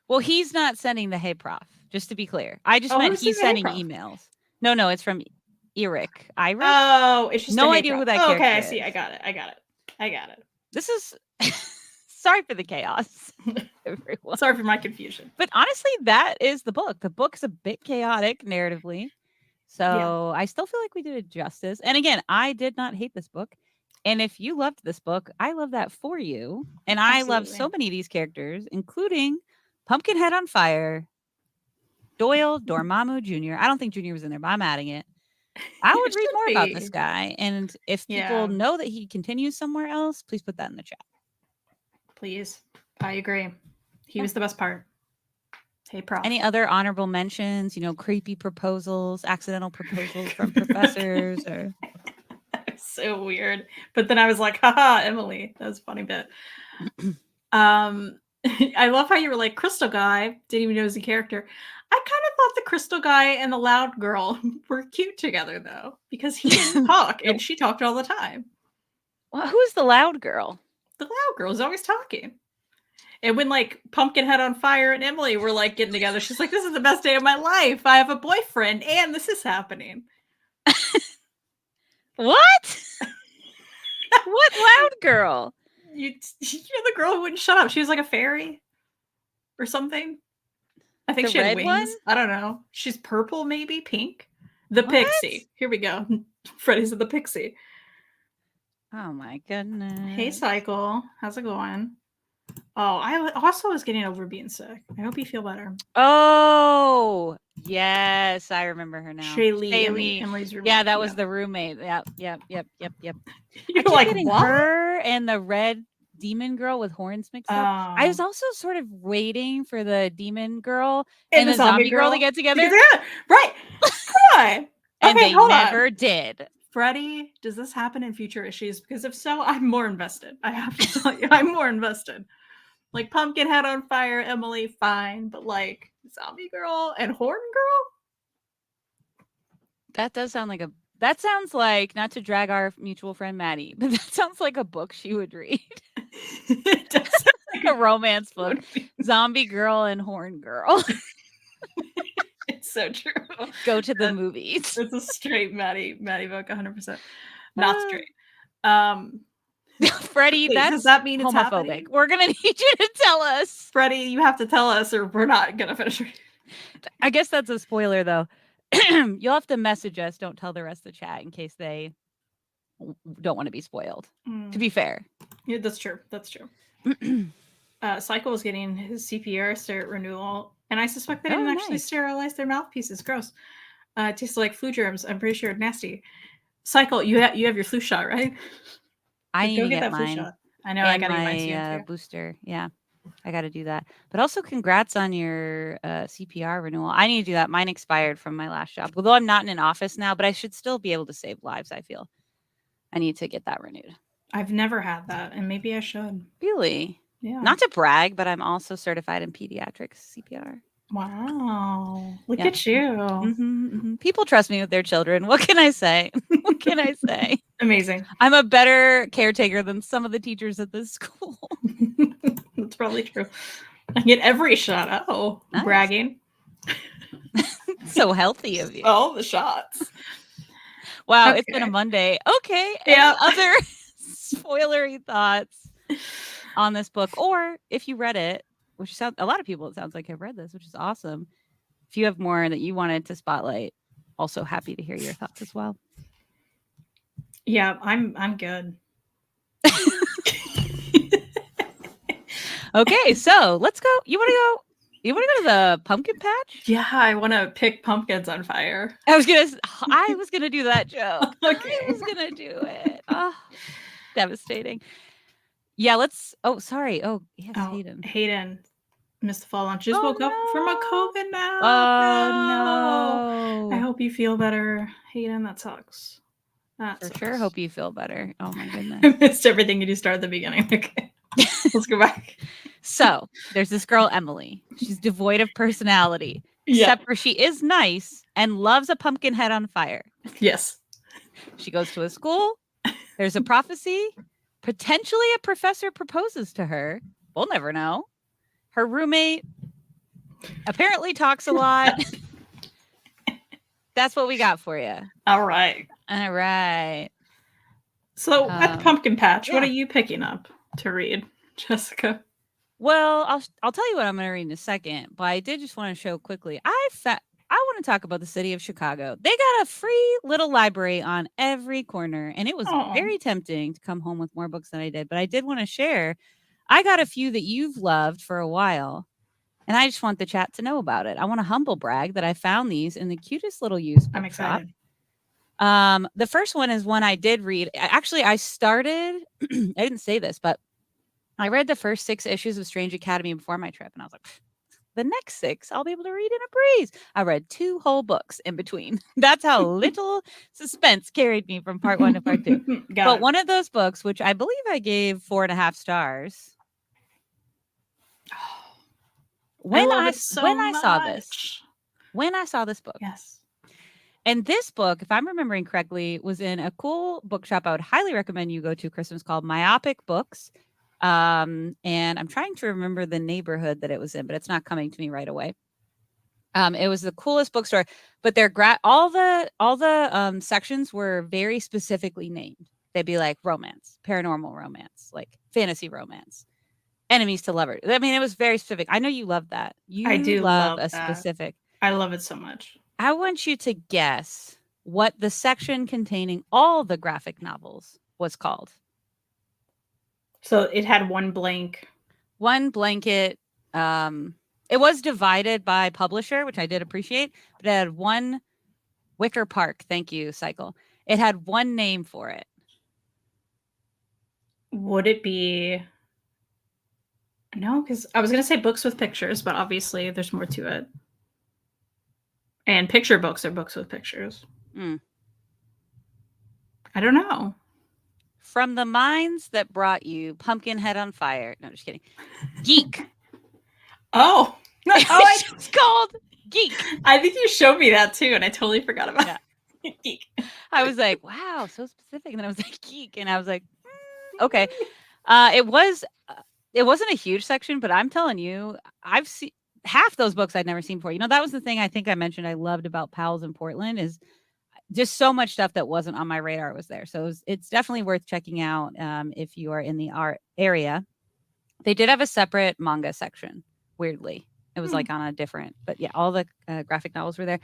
Well, he's not sending the hey prof, just to be clear. I just meant he's sending emails. No, it's from Eric. Iris? Oh, it's just no idea who that character is. Okay, I see. I got it. This is sorry for the chaos, everyone. Sorry for my confusion. But honestly, that is the book. The book is a bit chaotic narratively. So I still feel like we did it justice. And again, I did not hate this book. And if you loved this book, I love that for you. And I love so many of these characters, including Pumpkinhead on Fire, Doyle Dormammu Jr. I don't think Jr. was in there, but I'm adding it. I would read more about this guy. And if people know that he continues somewhere else, please put that in the chat. Please. I agree. He was the best part. Hey, Prof. Any other honorable mentions? You know, creepy proposals, accidental proposals from professors, or so weird. But then I was like, haha, Emily. That was a funny bit. I love how you were like, Crystal Guy didn't even know he was a character. I kind of thought the Crystal Guy and the Loud Girl were cute together, though, because he didn't talk and she talked all the time. Well, who's the Loud Girl? The Loud Girl is always talking. And when like Pumpkinhead on Fire and Emily were like getting together, she's like, this is the best day of my life. I have a boyfriend and this is happening. What? What Loud Girl? You're the girl who wouldn't shut up. She was like a fairy or something. I think she had wings. One? I don't know. She's purple, maybe pink. The Pixie. Here we go. Freddy's the Pixie. Oh my goodness. Hey, Cycle. How's it going? Oh, I also was getting over being sick. I hope you feel better. Oh, yes. I remember her now. Shaylee. Emily's roommate. Yeah, that was the roommate. Yep. You're like, what? Her and the red demon girl with horns mixed up. I was also sort of waiting for the demon girl and the zombie girl to get together. Right. Come on. And they never did. Freddie, does this happen in future issues? Because if so, I'm more invested. I have to tell you, I'm more invested. Like Pumpkinhead on Fire, Emily, fine. But like Zombie Girl and Horn Girl? That does sound like that sounds like, not to drag our mutual friend Maddie, but that sounds like a book she would read. It does sound like a romance book. Zombie Girl and Horn Girl. It's so true. Go to the movies. It's a straight Maddie book, 100%. Not straight. Freddie, does that mean it's homophobic? Happening? We're gonna need you to tell us. Freddie, you have to tell us or we're not gonna finish reading. I guess that's a spoiler though. You'll have to message us. Don't tell the rest of the chat in case they don't want to be spoiled. To be fair. Yeah, that's true. Cycle is getting his CPR cert renewal, and I suspect they didn't actually sterilize their mouthpieces. Gross. It tastes like flu germs. I'm pretty sure nasty. Cycle, you have your flu shot, right? I need to get that mine. Flu shot. I know. I got my booster. Yeah, I got to do that. But also, congrats on your CPR renewal. I need to do that. Mine expired from my last job. Although I'm not in an office now, but I should still be able to save lives. I feel I need to get that renewed. I've never had that, and maybe I should. Really? Yeah. Not to brag, but I'm also certified in pediatrics CPR. Wow. Look at you. Mm-hmm. People trust me with their children. What can I say? Amazing. I'm a better caretaker than some of the teachers at this school. That's probably true. I get every shot. Oh, nice. Bragging. So healthy of you. All the shots. Wow, okay. It's been a Monday. Okay. Yeah. Other spoilery thoughts on this book, or if you read it, which sounds a lot of people, it sounds like have read this, which is awesome. If you have more that you wanted to spotlight, also happy to hear your thoughts as well. Yeah, I'm good. Okay, so let's go. You want to go? You want to go to the pumpkin patch? Yeah, I want to pick pumpkins on fire. I was gonna do that joke. Okay. I was gonna do it. Oh, devastating. Yeah, let's. Oh, sorry. Oh, yes, Oh, Hayden. Hayden missed the fall lunch. Just woke up from a Oh COVID now. no! No. I No. hope you feel better, Hayden. That sucks. That For sucks. sure. Hope you feel better. Oh my goodness. I missed everything you start at the beginning. Okay. Let's go back. So there's this girl, Emily. She's devoid of personality, Yeah. except for she is nice and loves a pumpkin head on fire. Yes. She goes to a school. There's a prophecy. Potentially a professor proposes to her. We'll never know. Her roommate apparently talks a lot. That's what we got for you. All right. All right. So at the pumpkin patch, what yeah. are you picking up to read, Jessica? Well, I'll tell you what I'm going to read in a second, but I did just want to show quickly. I want to talk about the city of Chicago. They got a free little library on every corner, and it was very tempting to come home with more books than I did. But I did want to share. I got a few that you've loved for a while, and I just want the chat to know about it. I want to humble brag that I found these in the cutest little used book I'm excited. shop. The first one is one I did read. Actually, I started. I didn't say this, but I read the first 6 issues of Strange Academy before my trip, and I was like, the next 6 I'll be able to read in a breeze. I read 2 whole books in between. That's how little suspense carried me from part 1 to part 2. But one of those books, which I believe I gave 4.5 stars. When I saw this book. Yes. And this book, if I'm remembering correctly, was in a cool bookshop I would highly recommend you go to, Kristen. It's called Myopic Books. And I'm trying to remember the neighborhood that it was in, but it's not coming to me right away. It was the coolest bookstore, but all the sections were very specifically named. They'd be like romance, paranormal romance, like fantasy romance, enemies to lovers. I mean, it was very specific. I know you love that. I do love a that. specific. I love it so much. I want you to guess what the section containing all the graphic novels was called. So it had one blanket. It was divided by publisher, which I did appreciate, but it had one Wicker Park. Thank you, Cycle. It had one name for it. Would it be? No, because I was going to say books with pictures, but obviously there's more to it. And picture books are books with pictures. I don't know. From the minds that brought you Pumpkinhead on Fire. No, just kidding. Geek. Oh. It's called Geek. I think you showed me that too, and I totally forgot about it. Geek. I was like, wow, so specific. And then I was like, geek. And I was like, okay. It wasn't a huge section, but I'm telling you, I've seen half those books I'd never seen before. You know, that was the thing I think I mentioned I loved about Pals in Portland is just so much stuff that wasn't on my radar was there. So it's definitely worth checking out if you are in the art area. They did have a separate manga section, weirdly. It was like on a different, but yeah, all the graphic novels were there.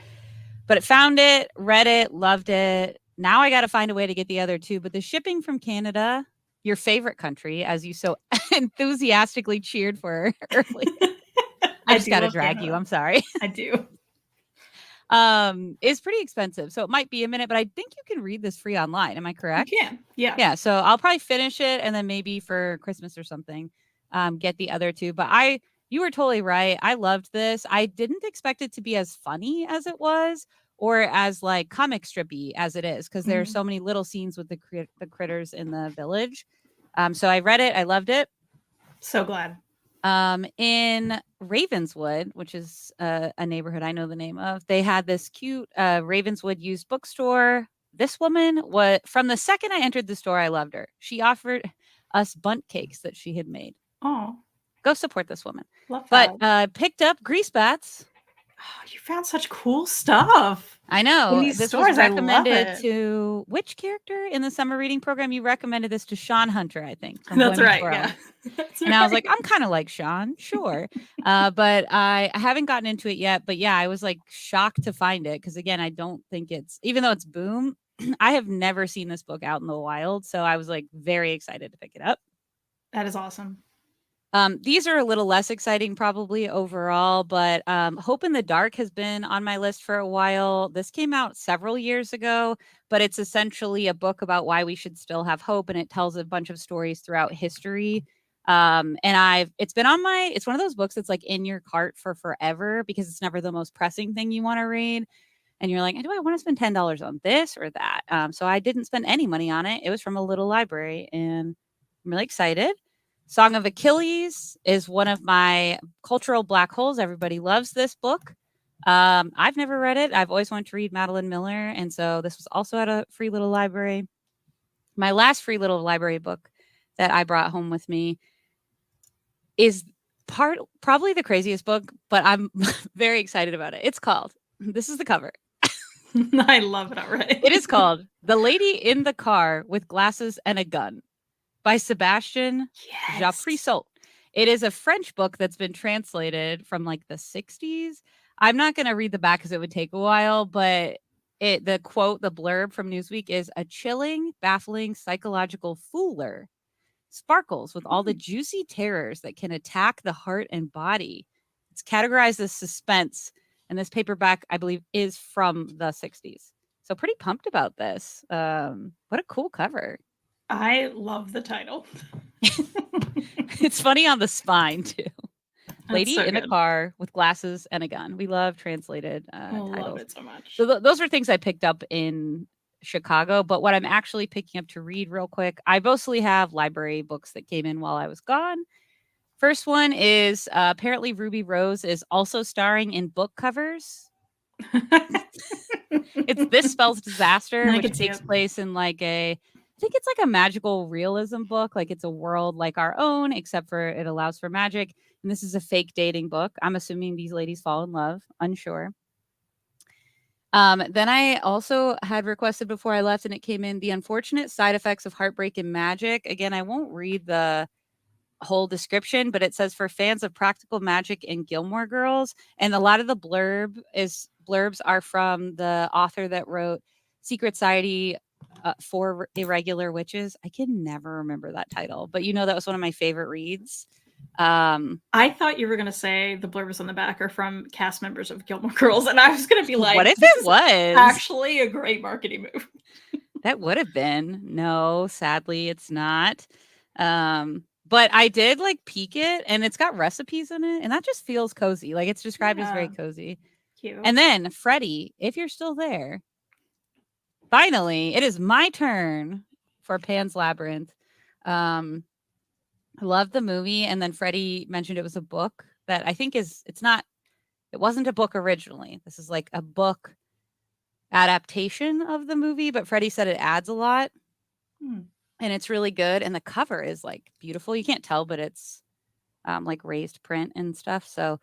But found it, read it, loved it. Now I got to find a way to get the other 2. But the shipping from Canada, your favorite country, as you so enthusiastically cheered for earlier. I just got to drag Canada. You. I'm sorry. I do. Is pretty expensive. So it might be a minute, but I think you can read this free online. Am I correct? You can. Yeah. Yeah. So I'll probably finish it and then maybe for Christmas or something, get the other 2. But you were totally right. I loved this. I didn't expect it to be as funny as it was or as like comic strippy as it is because there are so many little scenes with the critters in the village. So I read it. I loved it. So glad. In Ravenswood, which is a neighborhood I know the name of, they had this cute Ravenswood used bookstore. This woman was from the second I entered the store, I loved her. She offered us bundt cakes that she had made. Oh, go support this woman. Love that. But picked up grease bats. Oh, you found such cool stuff. I know. These this stores, was recommended I love it. to which character in the summer reading program? You recommended this to Sean Hunter, I think. That's right. Yeah. That's and right. I was like, I'm kind of like Sean, sure. But I haven't gotten into it yet. But yeah, I was like shocked to find it because again, I don't think even though it's Boom, I have never seen this book out in the wild. So I was like very excited to pick it up. That is awesome. These are a little less exciting probably overall, but Hope in the Dark has been on my list for a while. This came out several years ago, but it's essentially a book about why we should still have hope, and it tells a bunch of stories throughout history. And it's one of those books that's like in your cart for forever because it's never the most pressing thing you want to read. And you're like, do I want to spend $10 on this or that? So I didn't spend any money on it. It was from a little library, and I'm really excited. Song of Achilles is one of my cultural black holes. Everybody loves this book. I've never read it. I've always wanted to read Madeline Miller, and so this was also at a free little library. My last free little library book that I brought home with me is probably the craziest book, but I'm very excited about it. It's called, this is the cover. I love it already. It is called The Lady in the Car with Glasses and a Gun by Sebastian Japrisot. It is a French book that's been translated from like the 60s. I'm not going to read the back because it would take a while, but the quote, the blurb from Newsweek is a chilling, baffling psychological fooler sparkles with all the juicy terrors that can attack the heart and body. It's categorized as suspense, and this paperback, I believe, is from the 60s. So pretty pumped about this. What a cool cover. I love the title. It's funny on the spine, too. Lady so in good. a car with glasses and a gun. We love translated titles. I love it so much. So those are things I picked up in Chicago. But what I'm actually picking up to read real quick, I mostly have library books that came in while I was gone. First one is apparently Ruby Rose is also starring in book covers. It's This Spells Disaster, which takes place in like I think it's like a magical realism book. Like it's a world like our own, except for it allows for magic. And this is a fake dating book. I'm assuming these ladies fall in love. Unsure. Then I also had requested before I left, and it came in, The Unfortunate Side Effects of Heartbreak and Magic. Again, I won't read the whole description, but it says for fans of Practical Magic and Gilmore Girls. And a lot of the blurbs are from the author that wrote Secret Society for Irregular Witches. I can never remember that title, but that was one of my favorite reads. I thought you were going to say the blurbs on the back are from cast members of Gilmore Girls, and I was going to be like, what if it was actually a great marketing move? That would have been. No, sadly, it's not. But I did like peek it, and it's got recipes in it, and that just feels cozy. Like it's described as very cozy. Cute. And then Freddie, if you're still there, finally, it is my turn for Pan's Labyrinth. I love the movie, and then Freddie mentioned it was a book that I think it wasn't a book originally. This is like a book adaptation of the movie, but Freddie said it adds a lot. And it's really good, and the cover is like beautiful. You can't tell, but it's like raised print and stuff. So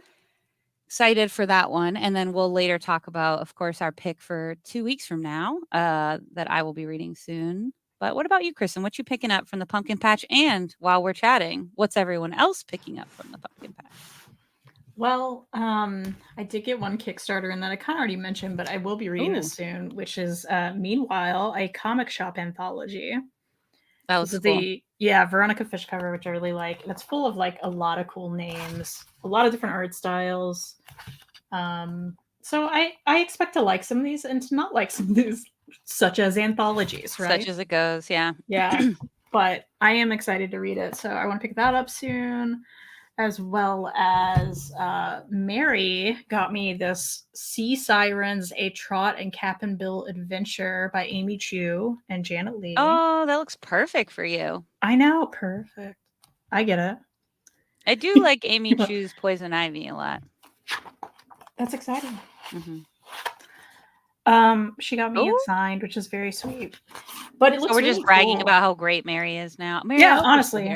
excited for that one. And then we'll later talk about, of course, our pick for 2 weeks from now that I will be reading soon. But what about you, Kristen? What you picking up from the pumpkin patch? And while we're chatting, what's everyone else picking up from the pumpkin patch? Well, I did get one Kickstarter, and that I kind of already mentioned, but I will be reading this soon, which is Meanwhile, a comic shop anthology. That was cool. Veronica Fish cover, which I really like. And it's full of like a lot of cool names, a lot of different art styles. So I expect to like some of these and to not like some of these, such as anthologies, right? Such as it goes, yeah. Yeah. But I am excited to read it. So I want to pick that up soon. As well as Mary got me this Sea Sirens, A Trot and Cap and Bill Adventure by Amy Chu and Janet Lee. Oh, that looks perfect for you. I know, perfect. I get it. I do like Amy Chu's Poison Ivy a lot. That's exciting. Mm-hmm. She got me it signed, which is very sweet. But it looks we're really just bragging cool about how great Mary is now. Mary, yeah, honestly.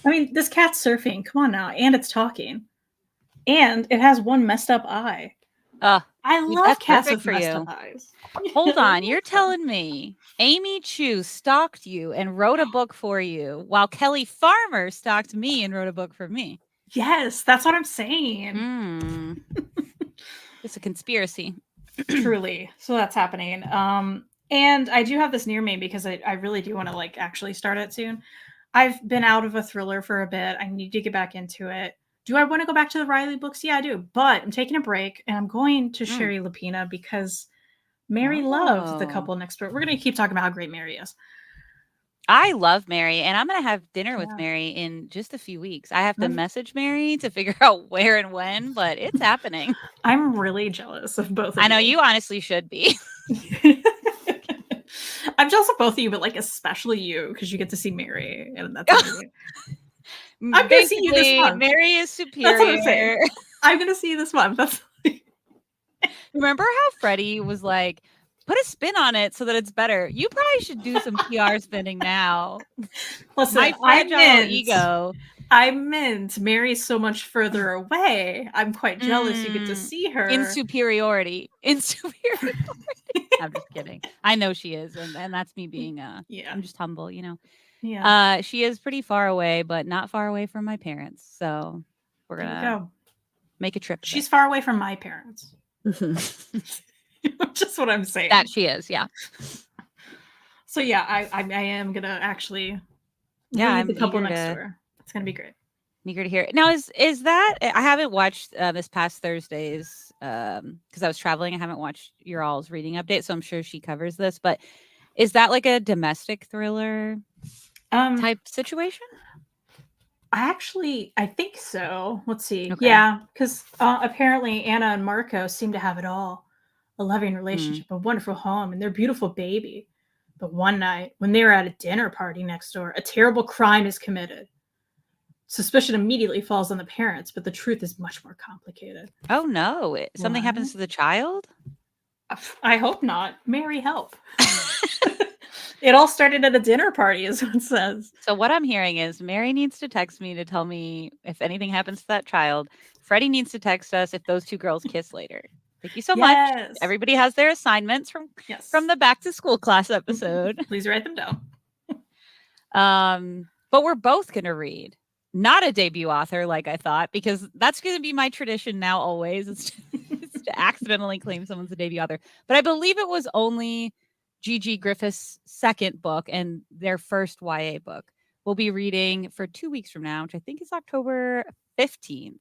I mean, this cat's surfing. Come on now. And it's talking. And it has one messed up eye. I love cats with messed up eyes. Hold on. You're telling me Amy Chu stalked you and wrote a book for you while Kelly Farmer stalked me and wrote a book for me. Yes, that's what I'm saying. It's a conspiracy. Truly. So that's happening. And I do have this near me because I really do want to like actually start it soon. I've been out of a thriller for a bit. I need to get back into it. Do I want to go back to the Riley books? Yeah, I do. But I'm taking a break and I'm going to Sherry Lapina because Mary loved the couple next door. We're going to keep talking about how great Mary is. I love Mary, and I'm going to have dinner with Mary in just a few weeks. I have to message Mary to figure out where and when, but it's happening. I'm really jealous of both of you. I know you honestly should be. I'm jealous of both of you, but like especially you because you get to see Mary, and that's amazing. I'm gonna see you this month. Mary is superior. That's what I'm saying. I'm gonna see you this month. That's Remember how Freddie was like, put a spin on it so that it's better. You probably should do some PR spinning now. Listen, my fragile ego. I meant Mary's so much further away. I'm quite jealous you get to see her. In superiority. I'm just kidding. I know she is, and that's me being I'm just humble, you know. Yeah. She is pretty far away, but not far away from my parents. So we're gonna make a trip. She's far away from my parents. Just what I'm saying. That she is, yeah. So yeah, I am gonna actually read the couple next door. It's gonna be great. I'm eager to hear it. Now is that I haven't watched this past Thursday's because I was traveling. I haven't watched your all's reading update, so I'm sure she covers this. But is that like a domestic thriller type situation? I think so. Let's see. Okay. Yeah, because apparently Anna and Marco seem to have it all. A loving relationship, a wonderful home, and their beautiful baby. But one night, when they were at a dinner party next door, a terrible crime is committed. Suspicion immediately falls on the parents, but the truth is much more complicated. Oh no. Something happens to the child? I hope not. Mary, help. It all started at a dinner party, is what it says. So what I'm hearing is Mary needs to text me to tell me if anything happens to that child. Freddie needs to text us if those two girls kiss later. Thank you so much. Everybody has their assignments from the back to school class episode. Please write them down. But we're both going to read. Not a debut author like I thought, because that's going to be my tradition now always. It's to accidentally claim someone's a debut author. But I believe it was only G.G. Griffith's second book and their first YA book. We'll be reading for 2 weeks from now, which I think is October 15th,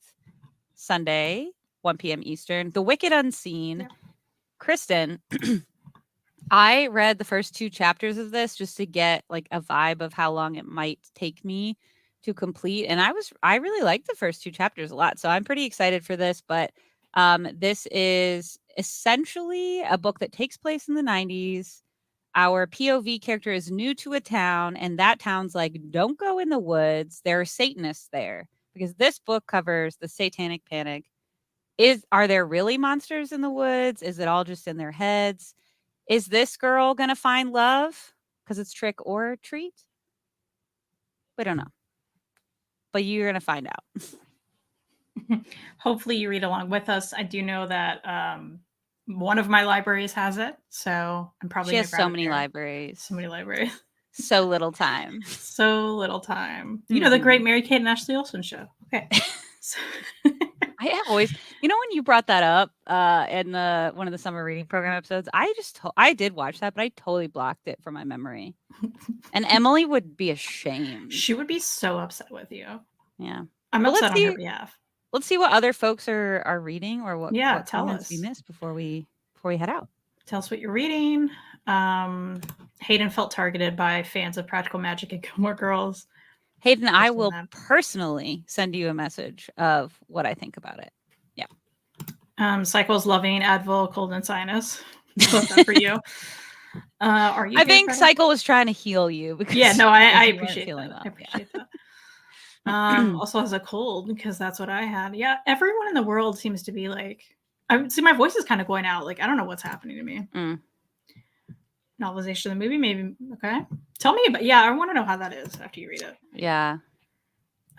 Sunday, 1 p.m. Eastern. The Wicked Unseen. Yeah. Kristen, I read the first 2 chapters of this just to get like a vibe of how long it might take me to complete. And I really liked the first 2 chapters a lot. So I'm pretty excited for this. But this is essentially a book that takes place in the 90s. Our POV character is new to a town, and that town's like, don't go in the woods. There are Satanists there, because this book covers the Satanic Panic. Are there really monsters in the woods? Is it all just in their heads? Is this girl going to find love because it's trick or treat? We don't know. But you're going to find out. Hopefully you read along with us. I do know that one of my libraries has it, so I'm probably she has so many libraries. So many libraries. So little time. So little time. You know, the great Mary Kate and Ashley Olsen show. Okay. I always, when you brought that up in one of the summer reading program episodes, I did watch that, but I totally blocked it from my memory. And Emily would be ashamed. She would be so upset with you. Yeah. I'm upset on her behalf. Let's see what other folks are reading, or what tell us we missed before we head out. Tell us what you're reading. Hayden felt targeted by fans of Practical Magic and Gilmore Girls. Hayden, I will personally send you a message of what I think about it. Yeah. Cycle's loving Advil, cold and sinus. Love that for you. Are you? I think Cycle was trying to heal you. I appreciate that. I appreciate that. Also has a cold because that's what I had. Yeah, everyone in the world seems to be like, I see my voice is kind of going out. Like, I don't know what's happening to me. Novelization of the movie, maybe. Okay. Tell me about, I want to know how that is after you read it. Yeah.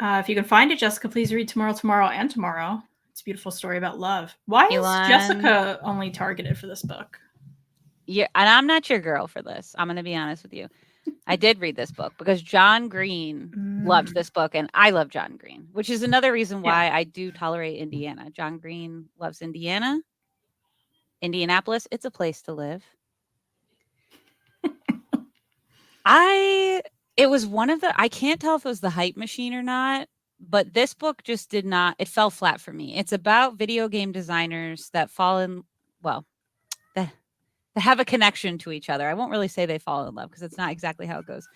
If you can find it, Jessica, please read Tomorrow, and Tomorrow. It's a beautiful story about love. Why is Jessica only targeted for this book? Yeah, and I'm not your girl for this. I'm going to be honest with you. I did read this book because John Green loved this book, and I love John Green, which is another reason why I do tolerate Indiana. John Green loves Indiana. Indianapolis, it's a place to live. It was one of the I can't tell if it was the hype machine or not, but this book just did not it fell flat for me. It's about video game designers that fall in well, that have a connection to each other. I won't really say they fall in love because it's not exactly how it goes.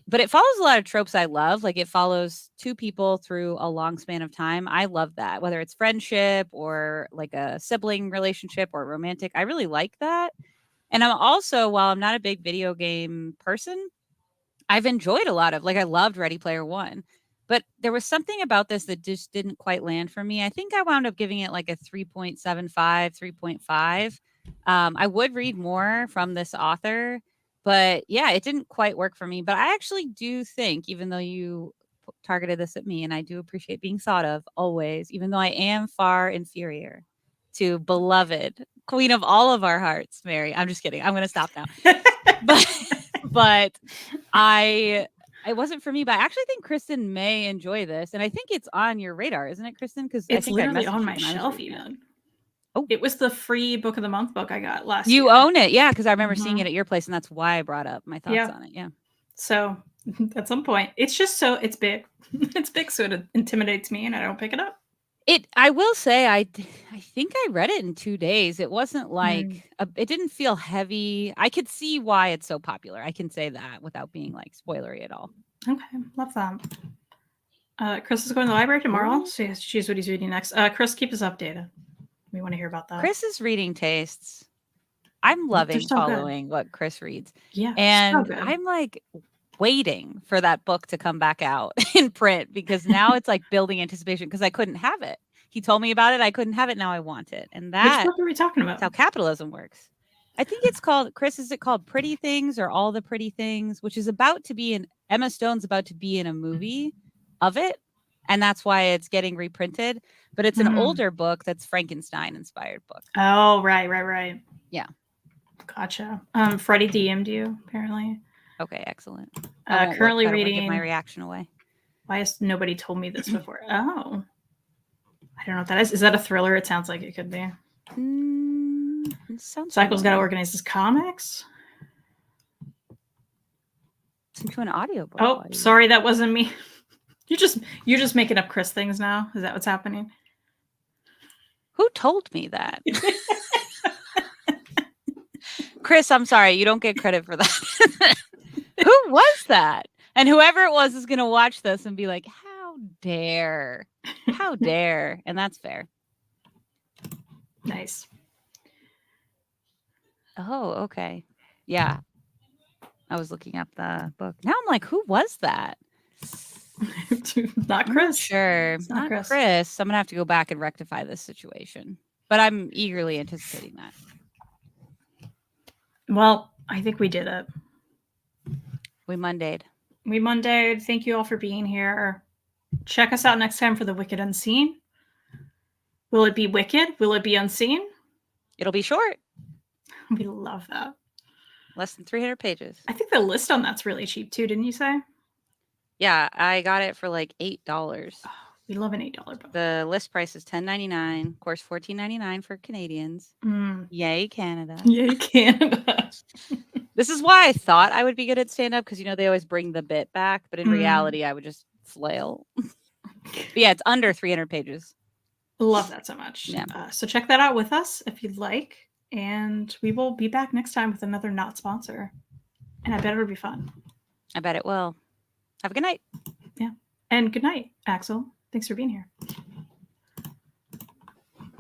But it follows a lot of tropes I love. Like it follows two people through a long span of time. I love that. Whether it's friendship or like a sibling relationship or romantic, I really like that. And I'm also, while I'm not a big video game person, I've enjoyed a lot of like I loved Ready Player One. But there was something about this that just didn't quite land for me. I think I wound up giving it like a 3.75, 3.5. I would read more from this author, but yeah, it didn't quite work for me. But I actually do think, even though you targeted this at me, and I do appreciate being thought of always, even though I am far inferior to beloved queen of all of our hearts, Mary. I'm just kidding. I'm going to stop now. but it wasn't for me, but I actually think Kristen may enjoy this, and I think it's on your radar, isn't it, Kristen? Because I It's think I literally messaged on you my when I was shelf reading it. even. Oh. It was the free book of the month book I got last You year. own it, yeah, because I remember seeing it at your place, and that's why I brought up my thoughts on it. Yeah. So at some point, it's just it's big. It's big, so it intimidates me, and I don't pick it up. I will say I think I read it in 2 days. It wasn't like it didn't feel heavy. I could see why it's so popular. I can say that without being like spoilery at all. Okay, love that. Chris is going to the library tomorrow, so he has to choose what he's reading next. Chris, keep us updated. We want to hear about that. Chris's reading tastes. I'm loving following what Chris reads. Yeah, and so I'm like waiting for that book to come back out in print because now it's like building anticipation because I couldn't have it. He told me about it. I couldn't have it. Now I want it. And which book are we talking about? That's how capitalism works. I think it's called, Chris, is it called Pretty Things or All the Pretty Things, which is about to be Emma Stone's about to be in a movie of it. And that's why it's getting reprinted. But it's an older book that's Frankenstein inspired book. Oh, right. Yeah. Gotcha. Freddie DM'd you, apparently. Okay, excellent. Currently reading. Give my reaction away. Why has nobody told me this before? Oh, I don't know what that is. Is that a thriller? It sounds like it could be. Cycle's got to organize his comics. Listen to an audiobook. Oh, sorry, that wasn't me. You're just making up Chris things now. Is that what's happening? Who told me that? Chris, I'm sorry. You don't get credit for that. Who was that? And whoever it was is going to watch this and be like, how dare? How dare? And that's fair. Nice. Oh, okay. Yeah. I was looking up the book. Now I'm like, who was that? Not Chris. Sure. Not Chris. I'm going to have to go back and rectify this situation. But I'm eagerly anticipating that. Well, I think we did it. We Mondayed. Thank you all for being here. Check us out next time for The Wicked Unseen. Will it be wicked? Will it be unseen? It'll be short. We love that. Less than 300 pages. I think the list on that's really cheap too, didn't you say? Yeah, I got it for like $8. Oh, we love an $8 book. The list price is $10.99. Of course, $14.99 for Canadians. Yay, Canada. Yay, Canada. This is why I thought I would be good at stand-up because, they always bring the bit back. But in reality, I would just flail. But yeah, it's under 300 pages. Love that so much. Yeah. So check that out with us if you'd like. And we will be back next time with another not sponsor. And I bet it'll be fun. I bet it will. Have a good night. Yeah. And good night, Axel. Thanks for being here.